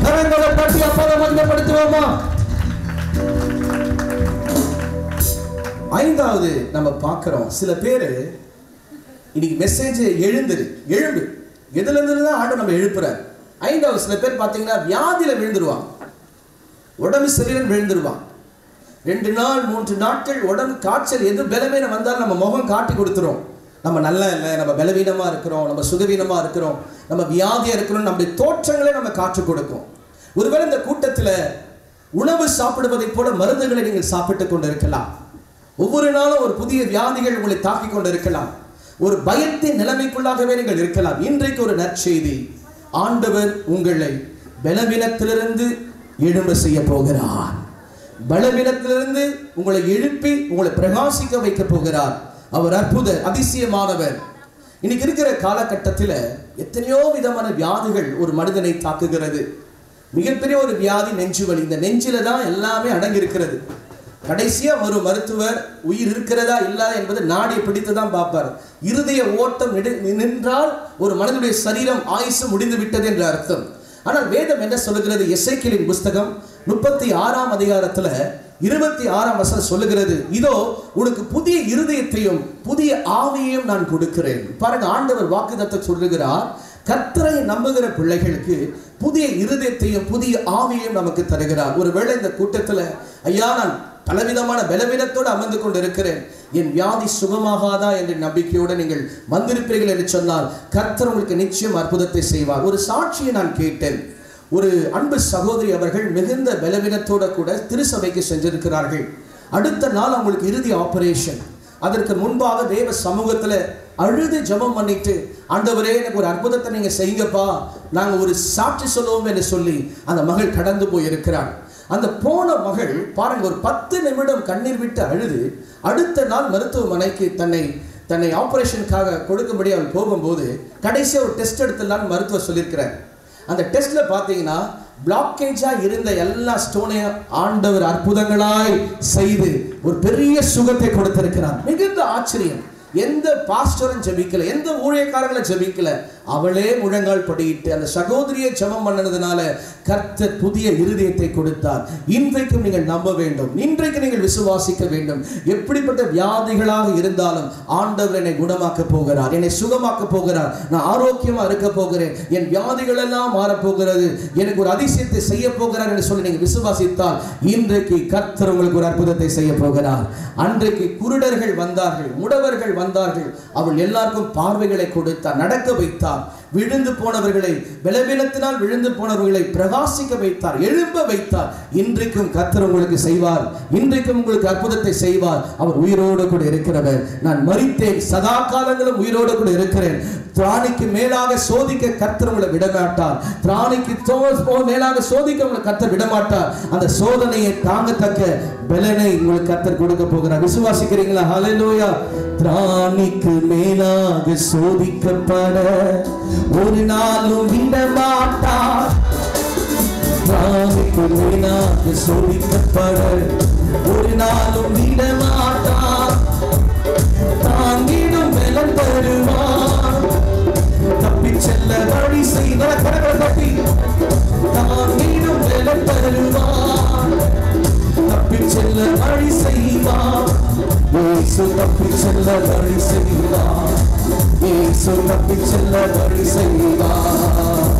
கரங்களை தட்டி அப்பாவை மகிமைப்படுத்துவோமா? ஐந்தாவது நம்ம பார்க்கிறோம், சில பேரு இன்னைக்கு மெசேஜ் எழும்பு எதுல இருந்து தான் ஆண்டு நம்ம எழுப்புறார். ஐந்தாவது, சில பேர் பார்த்தீங்கன்னா வியாதியில விழுந்துருவான், உடம்பு சரீரம் விழுந்துருவான். 2 நாள் 3 நாட்கள் உடம்பு காய்ச்சல் எது பலவீனம் வந்தாலும் நம்ம முகம் காட்டி கொடுத்துரும், நம்ம நல்லா இல்லை, நம்ம பலவீனமா இருக்கிறோம், நம்ம சுகவீனமா இருக்கிறோம், நம்ம வியாதியா இருக்கிறோம், நம்முடைய தோற்றங்களை நம்ம காற்று கொடுக்கும். ஒருவேளை இந்த கூட்டத்தில் உணவு சாப்பிடுவதை போல மருந்துகளை நீங்கள் சாப்பிட்டுக் கொண்டு இருக்கலாம். ஒவ்வொரு நாளும் ஒரு புதிய வியாதிகள் உங்களை தாக்கிக் கொண்டு இருக்கலாம். ஒரு பயத்தின் நிலைமைக்குள்ளாகவே நீங்கள் இருக்கலாம். இன்றைக்கு ஒரு நற்செய்தி, ஆண்டவர் உங்களை பலவீனத்திலிருந்து எழும்ப செய்ய போகிறார். பலவீனத்திலிருந்து உங்களை எழுப்பி உங்களை பிரகாசிக்க வைக்க போகிறார். அவர் அற்புத அதிசயமானவர். இன்னைக்கு இருக்கிற காலகட்டத்தில் எத்தனையோ விதமான வியாதிகள் ஒரு மனிதனை தாக்குகிறது. மிகப்பெரிய ஒரு வியாதி நெஞ்சு வலி. இந்த நெஞ்சில தான் எல்லாமே அடங்கி இருக்கிறது. கடைசியா ஒரு மருத்துவர் உயிர் இருக்கிறதா இல்லா என்பது நாடியை பிடித்து தான் பார்ப்பார். இருதய ஓட்டம் நின்றால் ஒரு மனிதனுடைய சரீரம் ஆயுசு முடிந்து விட்டது என்ற அர்த்தம். ஆனால் வேதம் என்ன சொல்லுகிறது? எசேக்கியேலின் புஸ்தகம் 36ஆம் அதிகாரத்துல 26ஆம் வசனம் சொல்லுகிறது, இதோ உனக்கு புதிய இருதயத்தையும் புதிய ஆவியையும் நான் கொடுக்கிறேன். பாருங்க, ஆண்டவர் வாக்குத்தத்தம் சொல்லுகிறார், கர்த்தரை நம்புகிற பிள்ளைகளுக்கு புதிய இருதயத்தையும் புதிய ஆவியையும் நமக்கு தருகிறார். ஒருவேளை இந்த கூட்டத்துல, ஐயா நான் பலவிதமான பலவீனத்தோடு அமர்ந்து கொண்டு இருக்கிறேன், என் வியாதி சுகமாகாதா என்ற நம்பிக்கையோடு நீங்கள் வந்திருப்பீர்கள் என்று சொன்னால் கர்த்தர் உங்களுக்கு நிச்சயம் அற்புதத்தை செய்வார். ஒரு சாட்சியை நான் கேட்டேன். ஒரு அன்பு சகோதரி அவர்கள் மிகுந்த பலவீனத்தோட கூட திருசபைக்கு சென்றிருக்கிறார்கள். அடுத்த நாள் அவங்களுக்கு இறுதி ஆபரேஷன். அதற்கு முன்பாக தேவ சமூகத்துல அழுது ஜெபம் பண்ணிட்டு, ஆண்டவரே எனக்கு ஒரு அற்புதத்தை நீங்க செய்யுங்கப்பா, நாங்க ஒரு சாட்சி சொல்லுவோம் என்று சொல்லி அந்த மகள் கடந்து போயிருக்கிறார். அந்த போன மகள் பாருங்க, ஒரு 10 நிமிடம் கண்ணீர் விட்டு அழுது அடுத்த நாள் மருத்துவமனைக்கு தன்னை ஆபரேஷனுக்காக கொடுக்கும்படி அவள் போகும்போது கடைசியாக ஒரு டெஸ்ட் எடுத்துலான்னு மருத்துவர் சொல்லியிருக்கிறார். அந்த டெஸ்ட்ல பார்த்தீங்கன்னா பிளாக்கேஜா இருந்த எல்லா ஸ்டோனையும் ஆண்டவர் அற்புதங்களாய் செய்து ஒரு பெரிய சுகத்தை கொடுத்திருக்கிறார். மிகுந்த ஆச்சரியம். எந்த பாஸ்டரும் ஜெபிக்கல, எந்த ஊழியக்காரங்களும் ஜெபிக்கல, அவளே முழங்கால் படியிட்டு அந்த சகோதரியை ஜெபம் பண்ணதுனால கர்த்தர் புதிய இருதயத்தை கொடுத்தார். இன்றைக்கும் நீங்கள் நம்ப வேண்டும், இன்றைக்கு நீங்கள் விசுவாசிக்க வேண்டும். எப்படிப்பட்ட வியாதிகளாக இருந்தாலும் ஆண்டவர் என்னை குணமாக்க போகிறார், என்னை சுகமாக்க போகிறார், நான் ஆரோக்கியமா இருக்க போகிறேன், என் வியாதிகள் எல்லாம் மாறப்போகிறது, எனக்கு ஒரு அதிசயத்தை செய்ய போகிறார் என்று சொல்லி நீங்கள் விசுவாசித்தால் இன்றைக்கு கர்த்தர் உங்களுக்கு ஒரு அற்புதத்தை செய்ய போகிறார். அன்றைக்கு குருடர்கள் வந்தார்கள், முடவர்கள் வந்தார்கள், அவள் எல்லாருக்கும் பார்வைகளை கொடுத்தார், நடக்க வைத்தார். விழுந்து போனவர்களை, பலவீனத்தினால் விழுந்து போனவர்களை பிரகாசிக்க வைத்தார், எழும்ப வைத்தார். இன்றைக்கும் கர்த்தர் உங்களுக்கு செய்வார், இன்றைக்கும் உங்களுக்கு அற்புதத்தை செய்வார். அவர் உயிரோடு கூட இருக்கிறவர். நான் மரித்தேன், சதா காலங்களும் உயிரோடு கூட இருக்கிறேன். திராணிக்கு மேலாக சோதிக்க கர்த்தர் உங்களை விடமாட்டார். திராணிக்கு மேலாக சோதிக்க உங்களை கர்த்தர் விடமாட்டார். அந்த சோதனையை தாங்கத்தக்க பலனை உங்களுக்கு கர்த்தர் கொடுக்க போகிறார். விசுவாசிக்கிறீங்களா? ஹல்லேலூயா. திராணிக்கு மேலாக சோதிக்கப்பட ஒரு நாளும் விடமாட்டார். திராணிக்கு மேலாக சோதிக்கப்பட ஒரு நாளும் விடமாட்டார். செய்வார். இயேசு தப்பிச் செல்ல வழி செய்வார். இயேசு தப்பிச் செல்ல வழி செய்வார்.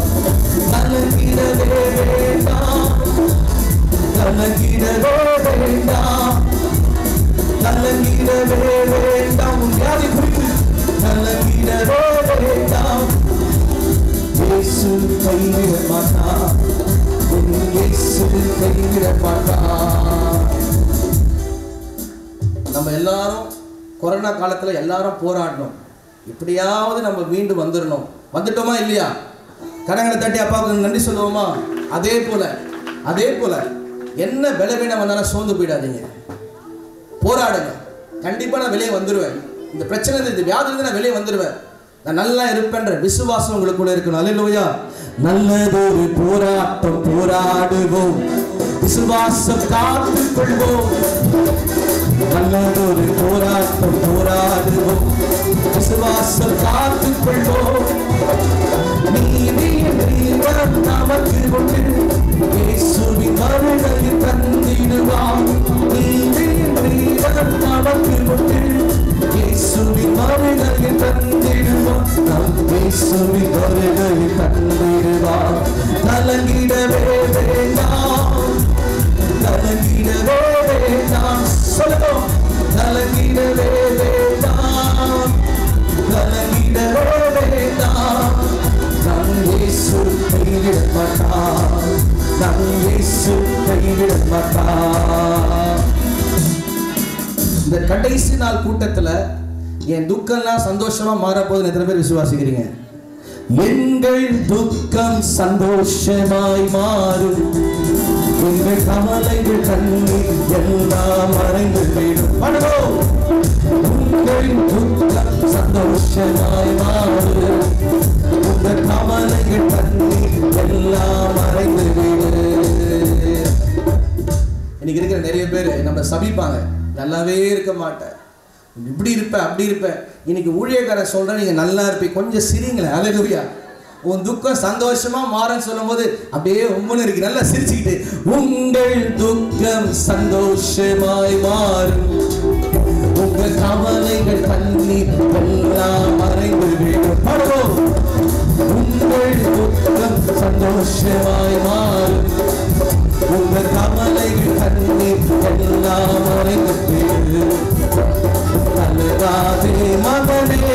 கலங்கிடவே வேண்டாம், கலங்கிடவே வேண்டாம், கலங்கிடவே வேண்டாம். வியாதி குறித்து கலங்கிடவே வேண்டாம். இயேசு கைவிட மாட்டார். இயேசு கைவிட மாட்டார். நம்ம எல்லாரும் கொரோனா காலத்துல எல்லாரும் போராடணும். எப்படியாவது நம்ம மீண்டும் வந்துடணும். வந்துட்டோமா இல்லையா? கரங்களை தட்டி அப்பாவுக்கு நன்றி சொல்லுவோமா? அதே போல என்ன பலவீனம் வந்தாலும் சோர்ந்து போயிடாதீங்க. போராடுங்க. கண்டிப்பா நான் வெளியே வந்துடுவேன். இந்த பிரச்சனை, இந்த வியாதிலிருந்து நான் வெளியே வந்துடுவேன். நான் நல்லா இருப்பேன்ற விசுவாசம் உங்களுக்குள்ள இருக்கணும். அல்லேலூயா. நல்லதொரு போராட்டம் போராடுவோம், விசுவாசம் காத்துக் கொள்வோம். நல்லதொரு போராட்டம் போராடுவோம், விசுவாசம் காத்துக் கொள்வோம். நீதியின் தீவிரம் நமக்கு உண்டு, இயேசுவின் வருகையில் தந்திடுவார். நீதியின் தீவிரம் நமக்கு உண்டு, இயேசுவின் வருகையில் தந்திடுவார். நம் இயேசுவின் வருகையில் தந்திடுவார். கலங்கிடவே வேண்டாம், கலங்கிடவே வேண்டாம். சொல்லுவோம், கலங்கிடவே வேண்டாம், கலங்கிடவே வேண்டாம். நம் இயேசு கைவிட மாட்டார், நம் இயேசு கைவிட மாட்டார். இந்த கடைசி நாள் கூட்டத்துல என் துக்கம்லாம் சந்தோஷமா மாறப்போகுது. எத்தனை பேர் விசுவாசிக்கிறீங்க? எங்கள் துக்கம் சந்தோஷமாய் மாறும், எங்கள் கவலைகள் கண்ணீர் எல்லாம் மறைந்து விடும். உங்கள் துக்கம் சந்தோஷமாய் மாறும், உங்கள் கவலைகள் கண்ணீர் எல்லாம் மறைந்து விடும். இன்னைக்கு இருக்கிற நிறைய பேர் நம்ம சபிப்பாங்க, நல்லாவே இருக்க மாட்டேன், இப்படி இருப்பேன் அப்படி இருப்பேன். இன்னைக்கு ஊழியக்காரன் சொல்றேன், நீங்க நல்லா இருப்பீங்க, கொஞ்சம் சிரிங்களேன். அல்லேலூயா. உன் துக்கம் சந்தோஷமா மாறன்னு சொல்லும் போது அப்படியே உம்முன்னு இருக்கு, நல்லா சிரிச்சுக்கிட்டு. உங்கள் துக்கம் சந்தோஷமாய் மாறும், உங்க கவலைகள் கண்ணீர் எல்லாம் மறைந்து விடும். உங்கள் துக்கம் சந்தோஷமாய் மாறும், உங்க கவலைகள் கண்ணீர் எல்லாம் மறைந்து விடும். கலங்காதே மகனே,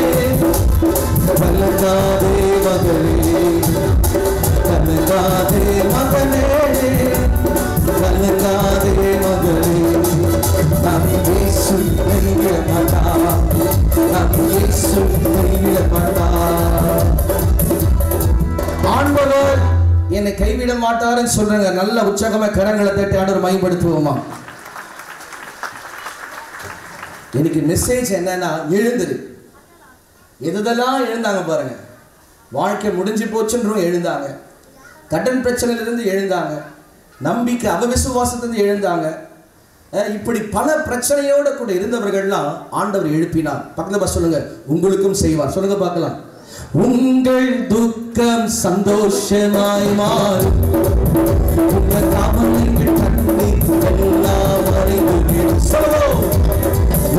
கலங்காதே மகனே, கலங்காதே மகனே, கலங்காதே மகனே. நம் இயேசு கைவிட மாட்டார், நம் இயேசு கைவிட மாட்டார். ஆண்டவர் என்னை கைவிட மாட்டாருன்னு சொல்றாங்க. நல்ல உற்சாகமா கரங்களை தட்டி ஆண்டவர் மகிமைப்படுத்துவோமா? எனக்கு மெசேஜ் என்னன்னா, எழுந்துரு. எதெல்லாம் எழுந்தாங்க பாருங்க. வாழ்க்கை முடிஞ்சு போச்சுன்றும் எழுந்தாங்க, கடன் பிரச்சனையிலிருந்து எழுந்தாங்க, நம்பிக்கை அவவிசுவாசத்திலிருந்து எழுந்தாங்க. இப்படி பல பிரச்சனையோட கூட இருந்தவர்கள்லாம் ஆண்டவர் எழுப்பினார். பக்கத்துல சொல்லுங்க, உங்களுக்கும் செய்வார். சொல்லுங்க பார்க்கலாம். உங்கள் துக்கம் சந்தோஷமாய் மாறும், உங்கள் கவலைகள் கண்ணீர் எல்லாம் மறைந்து விடும். சொல்லுவோம்,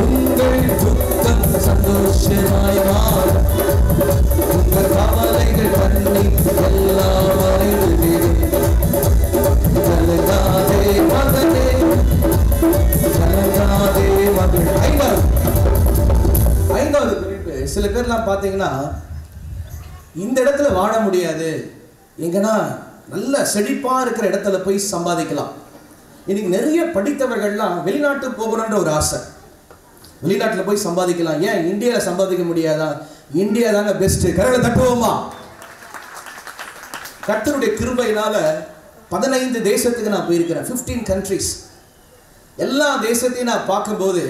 உங்கள் துக்கம் சந்தோஷமாய் மாறும், உங்கள் கவலைகள் கண்ணீர் எல்லாம் மறைந்து விடும். கலங்காதே மகனே, கலங்காதே மகனே. ஐந்தாவது குறிப்பு. சில பேர்லாம் பார்த்தீங்கன்னா, இந்த இடத்துல வாழ முடியாது, எங்கன்னா நல்ல செழிப்பா இருக்கிற இடத்துல போய் சம்பாதிக்கலாம். இன்னைக்கு நிறைய படித்தவர்கள்லாம் வெளிநாட்டுக்கு போகணுன்ற ஒரு ஆசை, வெளிநாட்டில் போய் சம்பாதிக்கலாம். ஏன் இந்தியாவில் சம்பாதிக்க முடியாதா? இந்தியா தாங்க பெஸ்ட். கரங்களை தட்டுவோமா? கர்த்தருடைய கிருபையினால 15 தேசத்துக்கு நான் போயிருக்கிறேன். 15 countries. எல்லா தேசத்தையும் நான் பார்க்கும்போது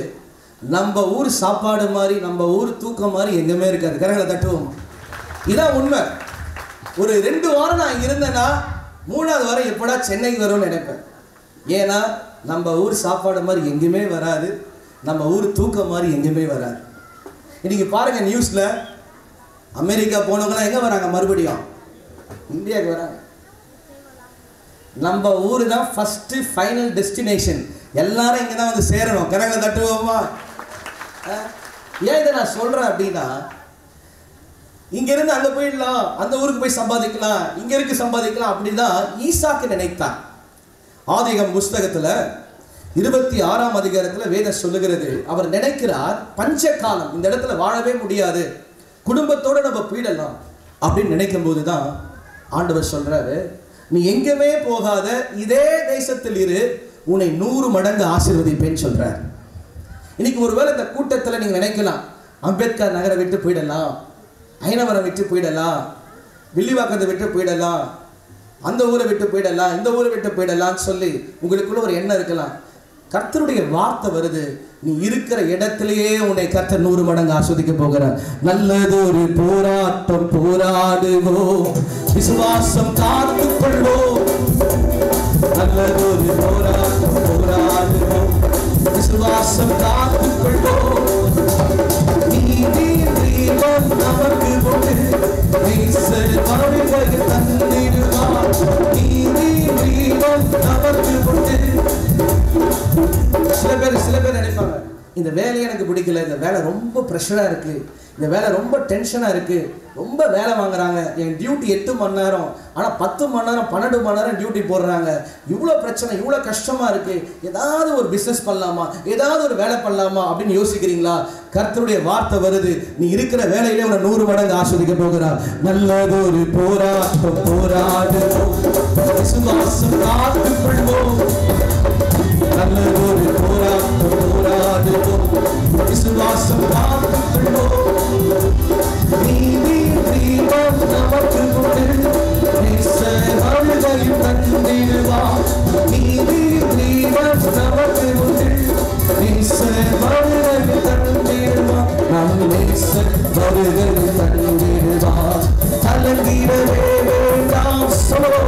நம்ம ஊர் சாப்பாடு மாதிரி, நம்ம ஊர் தூக்கம் மாதிரி எங்கேயுமே இருக்காது. கரங்களை தட்டுவோமா? இதான் உண்மை. ஒரு 2 வாரம் நான் இருந்தேன்னா 3வது வாரம் எப்படா சென்னைக்கு வரும்னு நினைப்பேன். ஏன்னா நம்ம ஊர் சாப்பாடு மாதிரி எங்கேயுமே வராது, நம்ம ஊர் தூக்கம் மாதிரி எங்கேயுமே வராது. இன்னைக்கு பாருங்க, நியூஸ்ல அமெரிக்கா போனவங்களாம் எங்க வராங்க? மறுபடியும் இந்தியாவுக்கு வராங்க. நம்ம ஊரு தான் ஃபர்ஸ்ட் ஃபைனல் டெஸ்டினேஷன். எல்லாரும் இங்கே தான் வந்து சேரணும். கரங்களை தட்டுவோமா? ஏன் இதை நான் சொல்கிறேன் அப்படின்னா, இங்கிருந்து அங்கே போயிடலாம், அந்த ஊருக்கு போய் சம்பாதிக்கலாம், இங்கே இருக்கு சம்பாதிக்கலாம் அப்படிதான் ஈசாக்கு நினைத்தான். ஆதிகம் புஸ்தகத்தில் 26ஆம் அதிகாரத்தில் வேதம் சொல்லுகிறது, அவர் நினைக்கிறார் பஞ்ச காலம் இந்த இடத்துல வாழவே முடியாது, குடும்பத்தோடு நம்ம போயிடலாம் அப்படின்னு நினைக்கும் போது தான் ஆண்டவர் சொல்றாரு, நீ எங்கேயுமே போகாத, இதே தேசத்தில் இரு, உன்னை 100 மடங்கு ஆசீர்வதிப்பேன்னு சொல்றார். இன்னைக்கு ஒருவேளை இந்த கூட்டத்தில் நீங்க நினைக்கலாம், அம்பேத்கர் நகரை விட்டு போயிடலாம், ஐனவரம் விட்டு போயிடலாம், வில்லிவாக்கத்தை விட்டு போயிடலாம், அந்த ஊரை விட்டு போயிடலாம், இந்த ஊரை விட்டு போயிடலாம்னு சொல்லி உங்களுக்குள்ள ஒரு எண்ணம் இருக்கலாம். கர்த்தருடைய வார்த்தை வருது, நீ இருக்கிற இடத்திலேயே உன்னை கர்த்தர் 100 மடங்கு ஆஸ்வதிக்க போகிறார். நல்லதொரு போராட்டம் போராடுவோம், விசுவாசம் காத்துக் கொள்வோம். நல்லதொரு போராட்டம் போராடுவோம், விசுவாசம் காத்துக் கொள்வோம். நீதி தீபம் நமக்கு உண்டு, நேசர் வாழ்வை தந்திடுவார். நீதி தீபம் நமக்கு உண்டு. சில பேர் நினைப்பாங்க, இந்த வேலையை எனக்கு பிடிக்கல, இந்த வேலை ரொம்ப ப்ரெஷராக இருக்குது, இந்த வேலை ரொம்ப டென்ஷனாக இருக்குது, ரொம்ப வேலை வாங்குறாங்க, என் டியூட்டி 8 மணி நேரம், ஆனால் 10 மணி நேரம் 12 மணி நேரம் டியூட்டி போடுறாங்க, இவ்வளோ பிரச்சனை, இவ்வளோ கஷ்டமாக இருக்குது, ஏதாவது ஒரு பிஸ்னஸ் பண்ணலாமா, ஏதாவது ஒரு வேலை பண்ணலாமா அப்படின்னு யோசிக்கிறீங்களா? கர்த்தருடைய வார்த்தை வருது, நீ இருக்கிற வேலையிலே உன்னை 100 மடங்கு ஆஸ்வதிக்க போகிறார். நல்லதொரு போராட்டம் போராடுவோம், விசுவாசம் காத்துக் கொள்வோம். நல்லதொரு போராட்டம் போராடுவோம், விசுவாசம் காத்துக் கொள்வோம். நீதி தீபம் நமக்கு உண்டு, நேசர் வாழ்வை தந்திடுவார். நீதி தீபம் நமக்கு உண்டு, நேசர் வாழ்வை தந்திடுவார். நம் நேசர் வருகை தந்திடுவார். கலங்கிடவே வேண்டாம், சொல்லோ,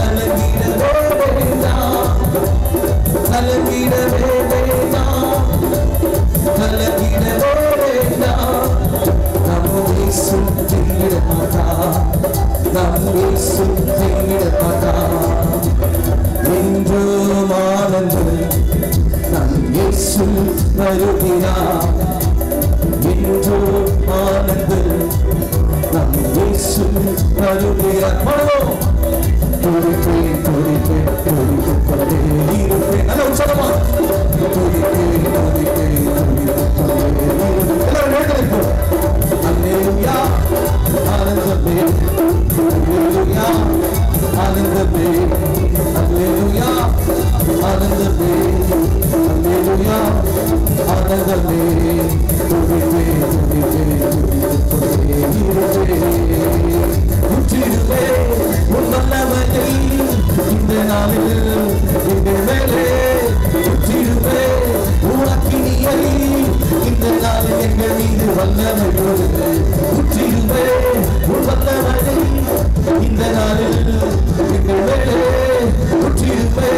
கலங்கிடவே வேண்டாம், கலங்கிடவே வேண்டாம், கலங்கிடவே வேண்டாம். நம்மை சுற்றிட மாட்டார், நம்மை சுற்றிட மாட்டார். என்றும் ஆனந்தம் நம் இயேசு வருகிறார். என்றும் ஆனந்தம் நம் இயேசு வருகிறார். துடிப்பேன் துடிப்பேன் துடித்துக் கொண்டே இருப்பேன். நல்ல உற்சாகமா துடிப்பேன் துடிப்பேன் துடித்துக் கொண்டே இருப்பேன். எல்லாரும் எழுந்திருப்போம். அல்லேலூயா ஆனந்தமே, அல்லேலூயா ஆனந்தமே, அல்லேலூயா ஆனந்தமே, அல்லேலூயா ஆனந்தமே. துடிப்பேன் துடிப்பேன் துடித்துக் கொண்டே இருப்பேன். முற்றிடுவே உன் வல்லமையை இந்த நாளில் எங்கள் மேலே, முற்றிடுவே உன் அக்கினியை இந்த நாளில் எங்கள் மீது வல்லமையோடு. முற்றிடுவே உன் வல்லமையை இந்த நாளில் எங்கள் மேலே, முற்றிடுவே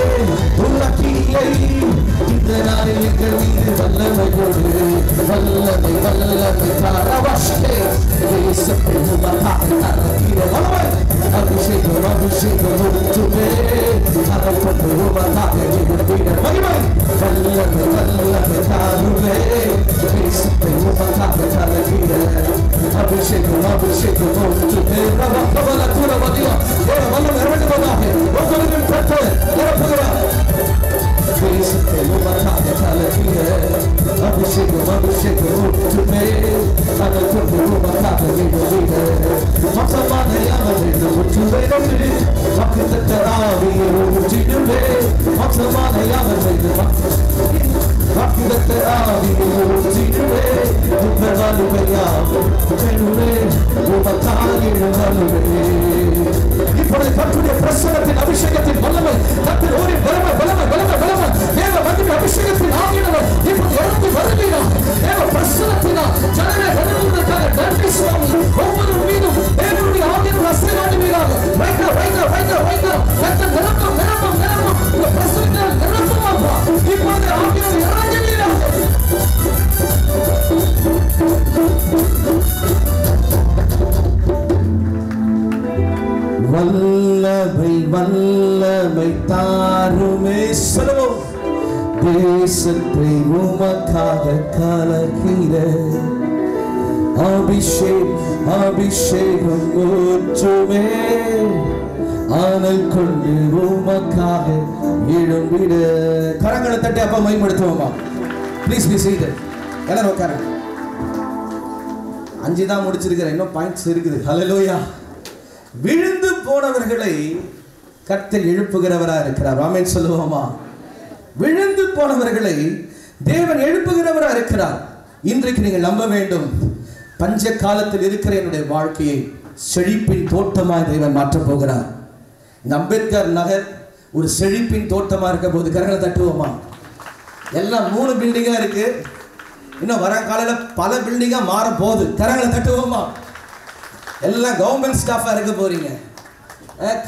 உன் அக்கினியை இந்த நாளில் எங்கள் மீது வல்லமையோடு. வல்லமை வல்லமை தாரவாசே தேசத்தை உமக்காக தரக்கிற வல்லமை. அபிஷேகம் அபிஷேகம் ஒன்றுமே அறப்பட்டு உமக்காக நிகழ்த்திட மகிமை. வல்லமை வல்லமை தாருமே தேசத்தை உமக்காக தரக்கிற அபிஷேகம் அபிஷேகம் ஒன்றுமே. கவல கூட மதியம் வல்லமை இறங்குவதாக ஒவ்வொருவரும் பெற்று நிரப்புகிறார். தேசத்தை உமக்காக தரக்கிற அபிஷேகம் அபிஷேகம் ஒன்றுமே அதற்கொண்டு உமக்காக நிகழ்த்திட. மசமாதையானது ஒற்றுமை நன்றி வாக்குத்தத்த ஆவியை ஊற்றிடுவே. மசமாதையானது வாக்குத்தத்த ஆவியை ஊற்றிடுவே. உப்பவாலுவையாவும் பெருவே உமக்காக வலுவே. இப்பொழுது கர்த்தருடைய பிரசன்னத்தின் அபிஷேகத்தின் வல்லமை, கர்த்தர் ஓரின் வல்லமை வல்லமை வல்லமை வல்லமை தேவ மகிமை அபிஷேகத்தின் ஆவியானவர் இப்பொழுது இறங்கி வருகிறார். தேவ பிரசன்னத்தினால் ஜனங்களை வருவதற்காக நன்றி சுவாமி. ஒவ்வொரு மீதும் தேவனுடைய ஆவியானவர் அசைவாடுவீராக. வைக்க வைக்க வைக்க வைக்க கர்த்தர் நிரப்பம் நிரப்பம் நிரப்பம் இந்த பிரசன்னத்தினால் நிரப்பமாப்பா. இப்பொழுது ஆவியானவர் இறங்குவீராக. வல்லமை வல்லமை தாருமே சொல்லுவோம். தேசத்தை உமக்காக கலக்கிற அபிஷேகம் ஊற்றுமே ஆனல் கொண்டு உமக்காக எழும்பிட. கரங்களை தட்டி அப்பா மகிமைப்படுத்துவோமா? Please be seated. எல்லாரும் உட்காருங்க. 5 தான் முடிச்சிருக்கிறேன், இன்னும் பாயிண்ட்ஸ் இருக்குது. ஹல்லேலூயா. விழுந்து போனவர்களை கர்த்தர் எழுப்புகிறவரா இருக்கிறார். ஆமென் சொல்லுவோமா? விழுந்து போனவர்களை தேவன் எழுப்புகிறவரா இருக்கிறார். இன்றைக்கு நீங்கள் நம்ப வேண்டும், பஞ்ச காலத்தில் இருக்கிற என்னுடைய வாழ்க்கையை செழிப்பின் தோட்டமாய் தேவன் மாற்றப் போகிறார். இந்த அம்பேத்கர் நகர் ஒரு செழிப்பின் தோட்டமா இருக்க போது கரங்களை தட்டுவோமா? எல்லாம் 3 பில்டிங்கா இருக்கு, இன்னும் வர காலையில் பல பில்டிங்கா மாற போகுது. கரங்களை தட்டுவோமா? எல்லாம் கவர்மெண்ட் ஸ்டாஃபா இருக்க போறீங்க,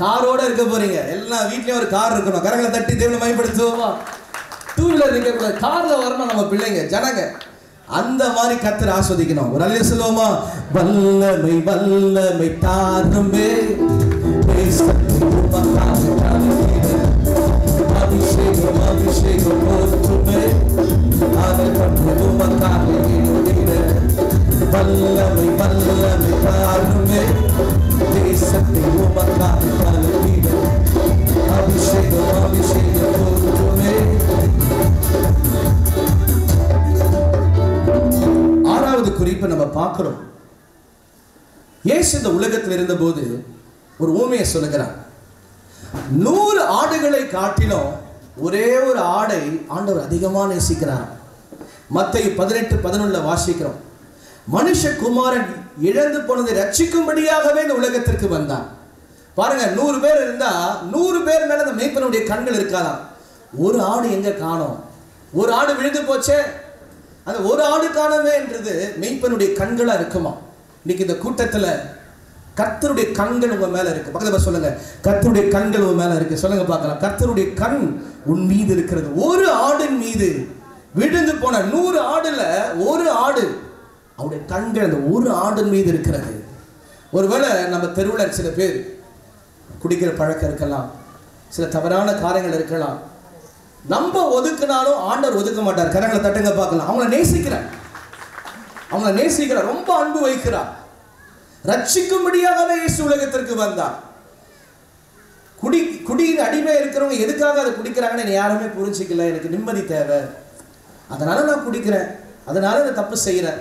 காரோட இருக்க போறீங்க. எல்லாம் வீட்லயும் ஒரு கார் இருக்கணும். கரங்களை தட்டி தேவனை மகிமைப்படுத்துவோமா? 2 வீலர் இருக்க, கார்ல வரணும் நம்ம பிள்ளைங்க ஜனங்க. அந்த மாதிரி கர்த்தர் ஆஸ்வதிக்கணும். ஒரு அல்லேலூயா சொல்லுவோமா? வல்லமை வல்லமை தாருமே அபிஷேகம் அபிஷேகம் போற்றுமே வல்லமை வல்லமை தாருமே தேசத்தை உமக்காக கலக்கிட அபிஷேகம் அபிஷேகம் போற்றுமே. 6வது குறிப்பை நம்ம பார்க்கிறோம். இயேசு இந்த உலகத்தில் இருந்தபோது ஒரு ஊமையை சொல்லுகிறார். 100 ஆடுகளை காட்டிலும் ஒரே ஒரு ஆடை ஆண்டவர் அதிகமாக நேசிக்கிறார். மத்தேயு 18:11 வாசிக்கிறோம். மனுஷகுமாரன் இழந்து போனதை ரட்சிக்கும்படியாகவே இந்த உலகத்திற்கு வந்தான். பாருங்க, 100 பேர் இருந்தா 100 பேர் மேல அந்த மேய்ப்பனுடைய கண்கள் இருக்காதாம். ஒரு ஆடு எங்க காணோம்? ஒரு ஆடு விழுந்து போச்சே, அந்த ஒரு ஆடு காணவே என்றது மேய்ப்பனுடைய கண்களா இருக்குமா? இன்னைக்கு இந்த கூட்டத்துல கர்த்தருடைய கண்கள் உங்க மேல இருக்கு. பக்கத்துல சொல்லுங்க, கர்த்தருடைய கண்கள் உங்க மேல இருக்கு. சொல்லுங்க பார்க்கலாம். கர்த்தருடைய கண் உன் மீது இருக்கிறது. ஒரு ஆடின் மீது விழுந்து போன 100 ஆடுல ஒரு ஆடு, அவருடைய கண்கள் அந்த ஒரு ஆடின் மீது இருக்கிறது. ஒருவேளை நம்ம தெருவில் சில பேர் குடிக்கிற பழக்கம் இருக்கலாம், சில தவறான காரியங்கள் இருக்கலாம். நம்ம ஒதுக்கினாலும் ஆண்டவர் ஒதுக்க மாட்டார். கரங்களை தட்டுங்க பார்க்கலாம். அவங்கள நேசிக்கிறார், அவங்கள நேசிக்கிறார், ரொம்ப அன்பு வைக்கிறார். ரட்சிக்கும்படியாகவே இயேசு உலகத்திற்கு வந்தார். குடியின் அடிமை இருக்கிறவங்க எதுக்காக அதை குடிக்கிறாங்கன்னு யாருமே புரிஞ்சிக்கல. எனக்கு நிம்மதி தேவை, அதனால நான் குடிக்கிறேன், அதனால நான் தப்பு செய்யறேன்.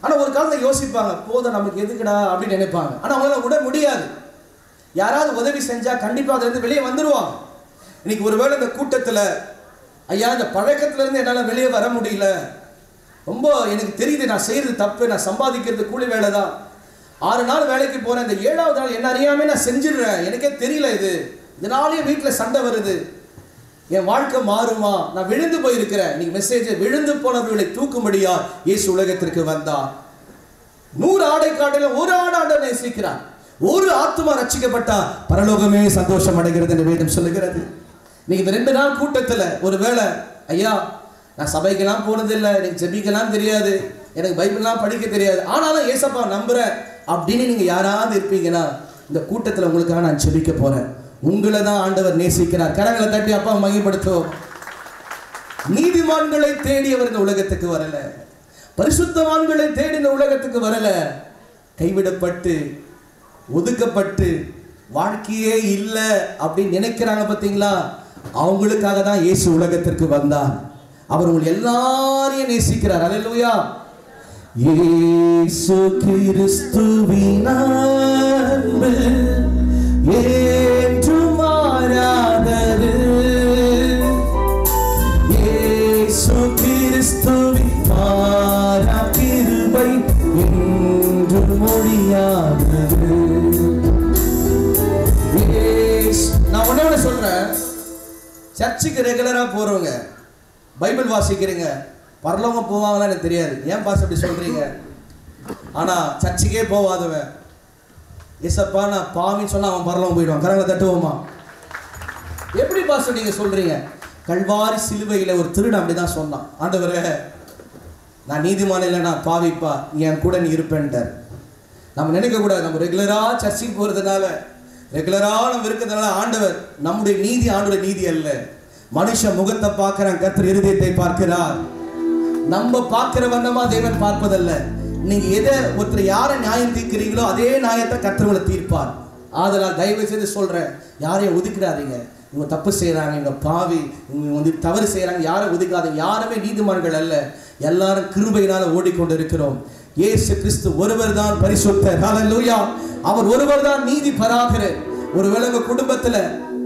ஆனா ஒரு காலத்தை யோசிப்பாங்க, போதும் நமக்கு எதுக்குடா அப்படின்னு நினைப்பாங்க. ஆனா அவங்களால விட முடியாது. யாராவது உதவி செஞ்சா கண்டிப்பா அதுல இருந்து வெளியே வந்துருவாங்க. இன்னைக்கு ஒருவேளை இந்த கூட்டத்துல, ஐயா இந்த பழக்கத்துல இருந்து என்னால வெளியே வர முடியல, ரொம்ப எனக்கு தெரியுது நான் செய்யறது தப்பு, நான் சம்பாதிக்கிறது கூலி வேலை தான், 6 நாள் வேலைக்கு போறேன், இந்த 7வது நாள் என்ன அறியாமே நான் செஞ்சிடுறேன், எனக்கே தெரியல, இதனாலேயே வீட்டில் சண்டை வருது, என் வாழ்க்கை மாறுமா, நான் விழுந்து போயிருக்கிறேன். இன்னைக்கு மெசேஜ், விழுந்து போனவர்களை தூக்கும்படியா இயேசு உலகத்திற்கு வந்தார். 100 ஆடை காட்டிலும் ஒரு ஆடாண்ட நேசிக்கிறார். ஒரு ஆத்துமா ரட்சிக்கப்பட்டா பரலோகமே சந்தோஷம் அடைகிறது என்று வேதம் சொல்லுகிறது. நீங்க இந்த 2 நாள் கூட்டத்துல ஒருவேளை, ஐயா நான் சபைக்கெல்லாம் போனதில்லை, எனக்கு ஜெபிக்கலாம் தெரியாது, எனக்கு பைபிள்லாம் படிக்க தெரியாது, ஆனாலும் ஏசப்பா நம்புறேன் அப்படின்னு நீங்க யாராவது இருப்பீங்கன்னா, இந்த கூட்டத்தில் உங்களுக்காக நான் ஜெபிக்க போறேன். உங்களை தான் ஆண்டவர் நேசிக்கிறார். கரங்களை தட்டி அப்பா மகிமைப்படுத்துவோம். நீதிமான்களை தேடியவர் இந்த உலகத்துக்கு வரல, பரிசுத்தவான்களை தேடி இந்த உலகத்துக்கு வரல. கைவிடப்பட்டு ஒதுக்கப்பட்டு வாழ்க்கையே இல்லை அப்படின்னு நினைக்கிறாங்க பார்த்தீங்களா, அவங்களுக்காக தான் இயேசு உலகத்திற்கு வந்தார். அவர் உங்களை எல்லாரையும் நேசிக்கிறார். அல்லேலூயா. இயேசு கிறிஸ்துவின் அன்பு என்றும் மாறாதது. இயேசு கிறிஸ்துவின் மாறா கிருபை என்றும் மொழியாதது. நான் ஒண்ணு சொல்றேன், சர்ச்சுக்கு ரெகுலரா போறவங்க, பைபிள் வாசிக்கிறீங்க, பரலோகம் போவாங்களா எனக்கு தெரியாது, ஏன் பாஸ் அப்படி சொல்றீங்க? ஆனா சர்ச்சுக்கே போவாதவன், ஏசப்பா நான் பாவின்னு சொன்னா அவன் பரலோகம் போயிடுவான். கரங்களை தட்டுவோமா? எப்படி பாஸ் நீங்க சொல்றீங்க? கல்வாரி சிலுவையில ஒரு திருடன் அப்படிதான் சொன்னான், ஆண்டவரே நான் நீதிமான இல்லை, நான் பாவிப்பா, என் கூட நீ இருப்பேன்ட்டார். நம்ம நினைக்க கூடாது, நம்ம ரெகுலரா சர்ச்சுக்கு போறதுனால, ரெகுலரா நம்ம இருக்கிறதுனால ஆண்டவர் நம்முடைய நீதி ஆண்டோட நீதி அல்ல. மனுஷன் முகத்தை பார்க்கிறான், கர்த்தர் இருதயத்தை பார்க்கிறார். நம்ம பார்க்கிற வண்ணமா தேவன் பார்ப்பதல்ல. நீங்க எதை ஒருத்தர் யாரை நியாயம் தீர்க்கிறீங்களோ அதே நியாயத்தை கர்த்தர்களை தீர்ப்பார். ஆதலால் தயவு செய்து சொல்றேன், யாரையும் ஒதுக்கிடாதீங்க. இவங்க தப்பு செய்யறாங்க, இவங்க பாவி, இவங்க வந்து தவறு செய்யறாங்க, யாரை ஒதுக்காதீங்க. யாருமே நீதிமான்கள் அல்ல, எல்லாரும் கிருபையினால ஓடிக்கொண்டு இருக்கிறோம். இயேசு கிறிஸ்து ஒருவர் தான் பரிசுத்தர். ஹல்லேலூயா. அவர் ஒருவர் தான் நீதி பராகரர். ஒருவேளை உங்க குடும்பத்துல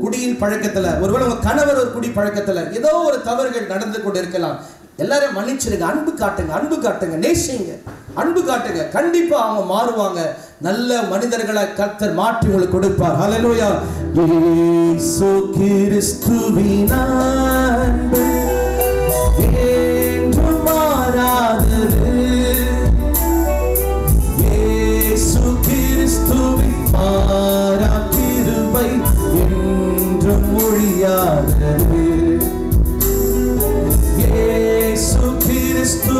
குடியின் பழக்கத்துல, ஒருவேளை உங்க கணவர் ஒரு குடி பழக்கத்துல ஏதோ ஒரு தவறுகள் நடந்து கொண்டு இருக்கலாம். எல்லாரும் மன்னிச்சிருங்க, அன்பு காட்டுங்க, அன்பு காட்டுங்க, நேசிங்க, அன்பு காட்டுங்க. கண்டிப்பா அவங்க மாறுவாங்க. நல்ல மனிதர்களை கர்த்தர் மாற்றி உங்களுக்கு கொடுப்பார். ஹல்லேலூயா. இயேசு கிறிஸ்துவின் அன்பு என்றும் மாறாதது. இயேசு கிறிஸ்துவின் மாறா கிருபை என்றும் ஒழியாதது. இயேசு கிறிஸ்து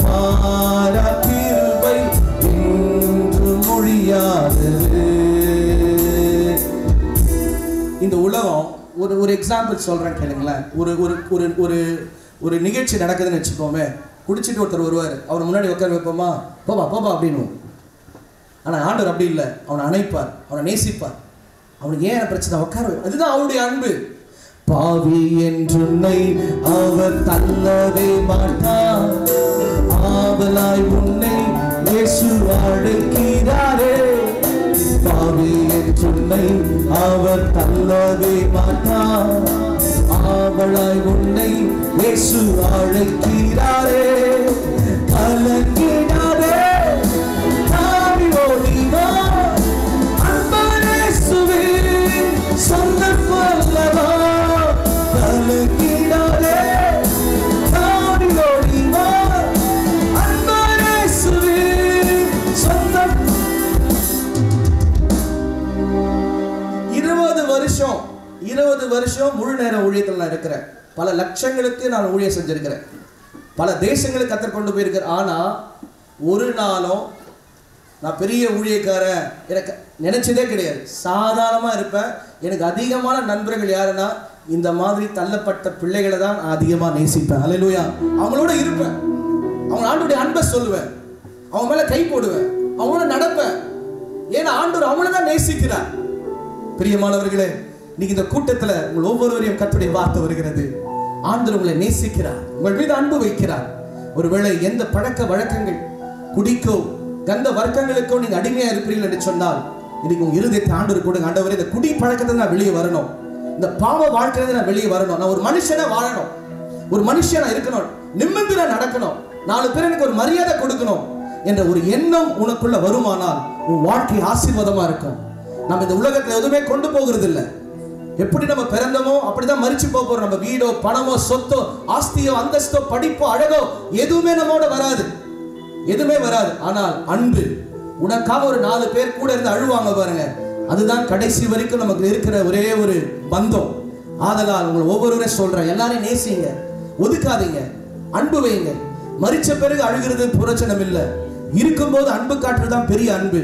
மாறா கிருபை என்றும் ஒழியாதது. இந்த உலகம் ஒரு எக்ஸாம்பிள் சொல்றேன் கேளுங்களேன். ஒரு ஒரு ஒரு ஒரு ஒரு நிகழ்ச்சி நடக்குதுன்னு வச்சுக்கோமே. குடிச்சிட்டு ஒருத்தர் வருவார், அவர் முன்னாடி உட்கார வைப்போமா, போபா போபா அப்படின்னு. ஆனால் ஆண்டவர் அப்படி இல்லை, அவனை அணைப்பார், அவனை நேசிப்பார். அவனுக்கு ஏன் பிரச்சனை, உட்கார. அதுதான் அவருடைய அன்பு. பாவி என்றுன்னை அவர் தள்ளவே மாட்டார், ஆவலாய் உன்னை இயேசு அழைக்கிறாரே. பாவி என்றுன்னை அவர் தள்ளவே மாட்டார், ஆவலாய் உன்னை இயேசு அழைக்கிறாரே. கலங்கினாரே தாவி ஓடிவா, அன்பரேசுவே சொந்தம் கொள்ளவா. கலங்கினாரே தாவி ஓடிவா, அன்பரேசுவே சொந்தம். 20 வருஷம் முழு நேர ஊழியத்தில் நான் இருக்கிறேன். பல லட்சங்களுக்கு நான் ஊழியம் செஞ்சிருக்கிறேன். பல தேசங்களுக்கு கத்தர் கொண்டு போயிருக்கிறேன். ஆனால் ஒரு நாளும் நான் பெரிய ஊழியக்காரன் எனக்கு நினைச்சதே கிடையாது. சாதாரணமாக இருப்பேன். எனக்கு அதிகமான நண்பர்கள் யாருன்னா இந்த மாதிரி தள்ளப்பட்ட பிள்ளைகளை தான் நான் அதிகமாக நேசிப்பேன். ஹல்லேலூயா. அவங்களோட இருப்பேன், அவங்க ஆண்டவருடைய அன்பை சொல்லுவேன், அவங்க மேலே கை போடுவேன், அவங்களோட நடப்பேன். ஏன்னா ஆண்டவர் அவங்கள தான் நேசிக்கிறார். பிரியமானவர்களே, நீங்க இந்த கூட்டத்தில் உங்கள் ஒவ்வொருவரையும் கர்த்தருடைய வார்த்தை வருகிறது. ஆண்டவர் உங்களை நேசிக்கிறார், உங்கள் மீது அன்பு வைக்கிறார். ஒருவேளை எந்த பழக்க வழக்கங்கள், குடிக்கோ கந்த வர்க்கங்களுக்கோ நீங்க அடிமையா இருக்கிறீர்கள் என்று சொன்னால், இன்னைக்கு உங்க இருதயத்தை ஆண்டவர் கொடுங்க. ஆண்டவரே, இந்த குடி பழக்கத்தை நான் வெளியே வரணும், இந்த பாவ வாழ்க்கையில நான் வெளியே வரணும், நான் ஒரு மனுஷனா வாழணும், ஒரு மனுஷனா இருக்கணும், நிம்மதியா நடக்கணும், 4 பேருக்கு ஒரு மரியாதை கொடுக்கணும் என்ற ஒரு எண்ணம் உனக்குள்ள வருமானால் உன் வாழ்க்கை ஆசீர்வாதமா இருக்கும். நம்ம இந்த உலகத்துல எதுவுமே கொண்டு போகிறது இல்லை. எப்படி நம்ம பிறந்தமோ அப்படிதான் மரிச்சு போறோம். நம்ம வீடோ பணமோ சொத்தோ ஆஸ்தியோ அந்தஸ்தோ படிப்போ அழகோ எதுவுமே நம்மோட வராது, எதுவுமே வராது. ஆனால் அன்பு, உனக்காக ஒரு 4 பேர் கூட இருந்து அழுவாங்க பாருங்க, அதுதான் கடைசி வரைக்கும் நமக்கு இருக்கிற ஒரே ஒரு பந்தம். ஆதலால் உங்களை ஒவ்வொருவரையும் சொல்றேன், எல்லாரையும் நேசிங்க, ஒதுக்காதீங்க, அன்பு வைங்க. மரிச்ச பிறகு அழுகிறது புரட்சணம் இல்லை, இருக்கும்போது அன்பு காட்டுறதுதான் பெரிய அன்பு.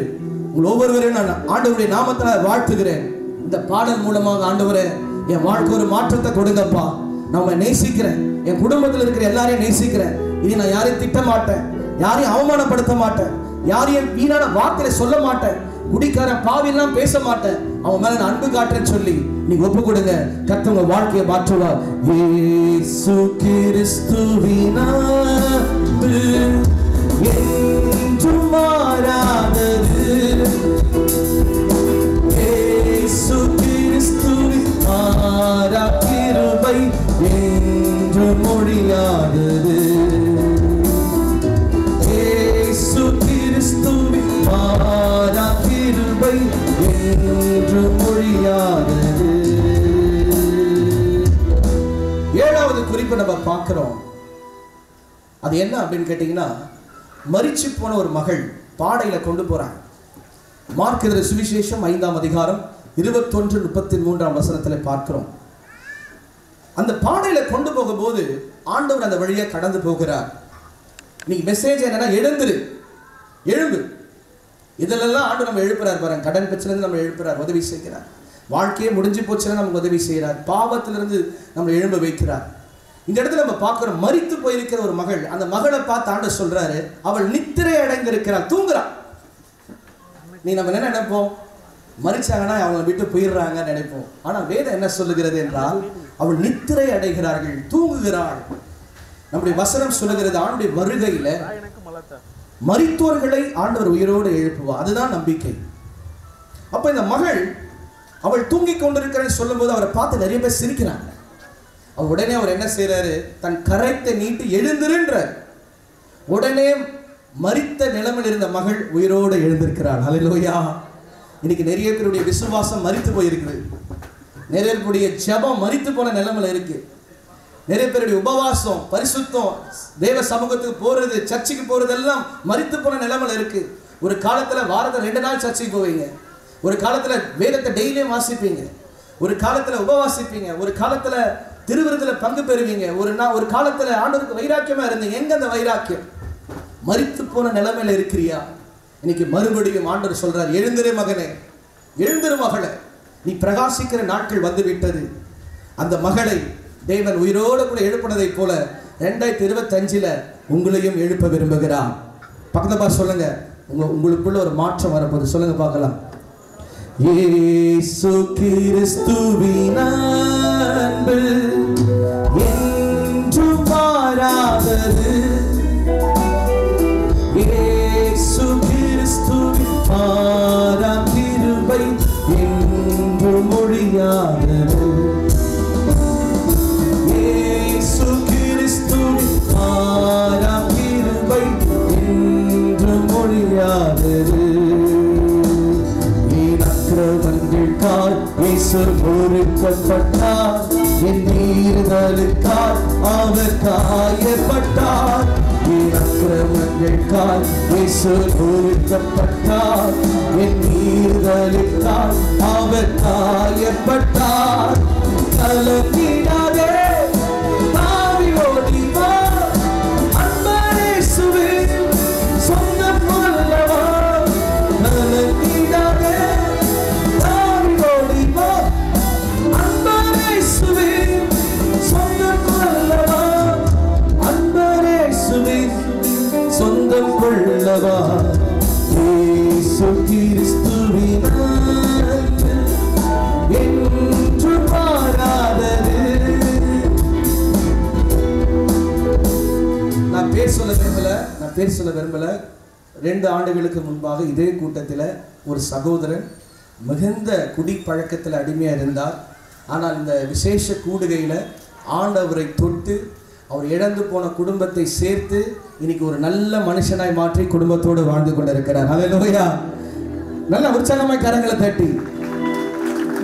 உங்கள் ஒவ்வொருவரையும் நான் ஆண்டவருடைய நாமத்தில் வாழ்த்துகிறேன். இந்த பாடல் மூலமாக ஆண்டவரே, என் வாழ்க்கை ஒரு மாற்றத்தை கொடுங்கப்பா. நான் நேசிக்கிறேன், என் குடும்பத்தில் இருக்கிற எல்லாரையும் நேசிக்கிறேன். இனி நான் யாரையும் திட்ட மாட்டேன், யாரையும் அவமானப்படுத்த மாட்டேன், யாரையும் வீணான வார்த்தையை சொல்ல மாட்டேன், குடிக்காரன் பாவியெல்லாம் பேச மாட்டேன், அவன் மேல நான் அன்பு காட்டுறேன்னு சொல்லி நீங்க ஒப்பு கொடுங்க. கர்த்தர் உங்க வாழ்க்கையை மாற்றுவார். இயேசு கிறிஸ்துவின் அன்பு என்றும் மாறாதது. இயேசு கிறிஸ்துவின் மாறா கிருபை என்றும் ஒழியாதது. இயேசு கிறிஸ்துவின் மாறா கிருபை என்றும் ஒழியாதது. 7வது குறிப்பை நம்ம பார்க்கிறோம். அது என்ன அப்படின்னு கேட்டீங்கன்னா, மரிச்சு போன ஒரு மகள் பாடையில கொண்டு போறாங்க. மார்க் எழுதின சுவிசேஷம் 5ஆம் அதிகாரம் 21-33 பார்க்கிறோம். அந்த பாடையில கொண்டு போகும்போது ஆண்டவர் அந்த வழியை கடந்து போகிறார். இன்னைக்கு மெசேஜ் என்னன்னா, எழுந்துரு, எழும்பு. இதெல்லாம் ஆண்டு நம்ம எழுப்புறார் பாருங்க. கடன் பிரச்சனை நம்ம எழுப்புறார், உதவி செய்கிறார். வாழ்க்கையே முடிஞ்சு போச்சுன்னா நமக்கு உதவி செய்கிறார். பாவத்திலிருந்து நம்மளை எழும்ப வைக்கிறார். இந்த இடத்துல நம்ம பார்க்குறோம், மரித்து போயிருக்கிற ஒரு மகள். அந்த மகளை பார்த்து ஆண்டவர் சொல்றாரு, அவள் நித்திரை அடைந்திருக்கிறாள், தூங்குறாள். நீ நம்ம என்ன நினைப்போம், மரிச்சாங்கன்னா அவங்களை விட்டு போயிடுறாங்க நினைப்போம். ஆனால் வேதம் என்ன சொல்லுகிறது என்றால், அவள் நித்திரை அடைகிறார்கள், தூங்குகிறாள். நம்முடைய வசனம் சொல்லுகிறது, ஆண்டுடைய வருகையில மரித்தோர்களை ஆண்டவர் உயிரோடு எழுப்புவார். அதுதான் நம்பிக்கை. அப்ப இந்த மகள் அவள் தூங்கிக் கொண்டிருக்கிறேன்னு சொல்லும் போது அவரை பார்த்து நிறைய பேர் சிரிக்கிறாங்க. உடனே அவர் என்ன செய்யறாரு, தன் கரத்தை நீட்டி எழுந்திருன்றார். உடனே மரித்த நிலைமையில் இருந்த மகள் உயிரோடு எழுந்திருக்கிறாள். ஹல்லேலூயா. இன்னைக்கு நிறைய பேருடைய விசுவாசம் மரித்து போயிருக்குது. நிறைய பேருடைய ஜெபம் மரித்து போன நிலைமையில இருக்கு. நிறைய பேருடைய உபவாசம், பரிசுத்தம், தேவ சமூகத்துக்கு போறது, சர்ச்சுக்கு போறது எல்லாம் மரித்து போன நிலைமையில இருக்கு. ஒரு காலத்துல வாரத்தில் 2 நாள் சர்ச்சுக்கு போவீங்க. ஒரு காலத்துல வேதத்தை டெய்லியும் வாசிப்பீங்க. ஒரு காலத்துல உபவாசிப்பீங்க. ஒரு காலத்துல திருவிருந்துல பங்கு பெறுவீங்க. ஒரு காலத்துல ஆண்டவருக்கு வைராக்கியமா இருந்தீங்க. எங்க அந்த வைராக்கியம்? மரித்து போன நிலைமையில இருக்கிறியா? இன்னைக்கு மறுபடியும் ஆண்டவர் சொல்றார், எழுந்திரு மகனே, எழுந்திரு மகளே, நீ பிரகாசிக்கிற நாட்கள் வந்து விட்டது. அந்த மகளை தேவன் உயிரோடு கூட எழுப்பினதை போல 2025 உங்களையும் எழுப்ப விரும்புகிறார். பக்கத்துல சொல்லுங்க, உங்களுக்குள்ள ஒரு மாற்றம் வரப்போகுது. சொல்லுங்க பார்க்கலாம். இயேசு கிறிஸ்துவின் அன்பு என்றும் மாறாதது. இயேசு கிறிஸ்துவின் மாறாம் கிருபை என்றும் ஒழியாதது. இயேசு கிறிஸ்துவின் மாறாம் கிருபை என்றும் ஒழியாதது. இயேசு ஒருக்கப்பட்டார், என் மீறுதலுக்காய் அவர் காயப்பட்டார். என் அக்கிரமங்களுக்காய் இயேசு ஒருக்கப்பட்டார், என் மீறுதலுக்காய் அவர் காயப்பட்டார். கலங்கிடாதே, தாவி ஓடி வா, அன்பர் இயேசுவே சொந்தம் அல்லவா. கலங்கிடாதே, சொந்தம் கொள்ளவா. இயேசு கிறிஸ்துவின் அன்பு என்றும் மாறாதது. நான் பேர் சொல்ல விரும்பல. 2 ஆண்டுகளுக்கு முன்பாக இதே கூட்டத்தில் ஒரு சகோதரன் மிகுந்த குடிப்பழக்கத்தில் அடிமையாக இருந்தார். ஆனால் இந்த விசேஷ கூடுகையில் ஆண்டவரை தொட்டு அவர் இழந்து போன குடும்பத்தை சேர்த்து இன்னைக்கு ஒரு நல்ல மனுஷனாய் மாற்றி குடும்பத்தோடு வாழ்ந்து கொண்டிருக்கிறார். ஹல்லேலூயா. நல்ல உற்சாகமாய் கரங்களை தட்டி.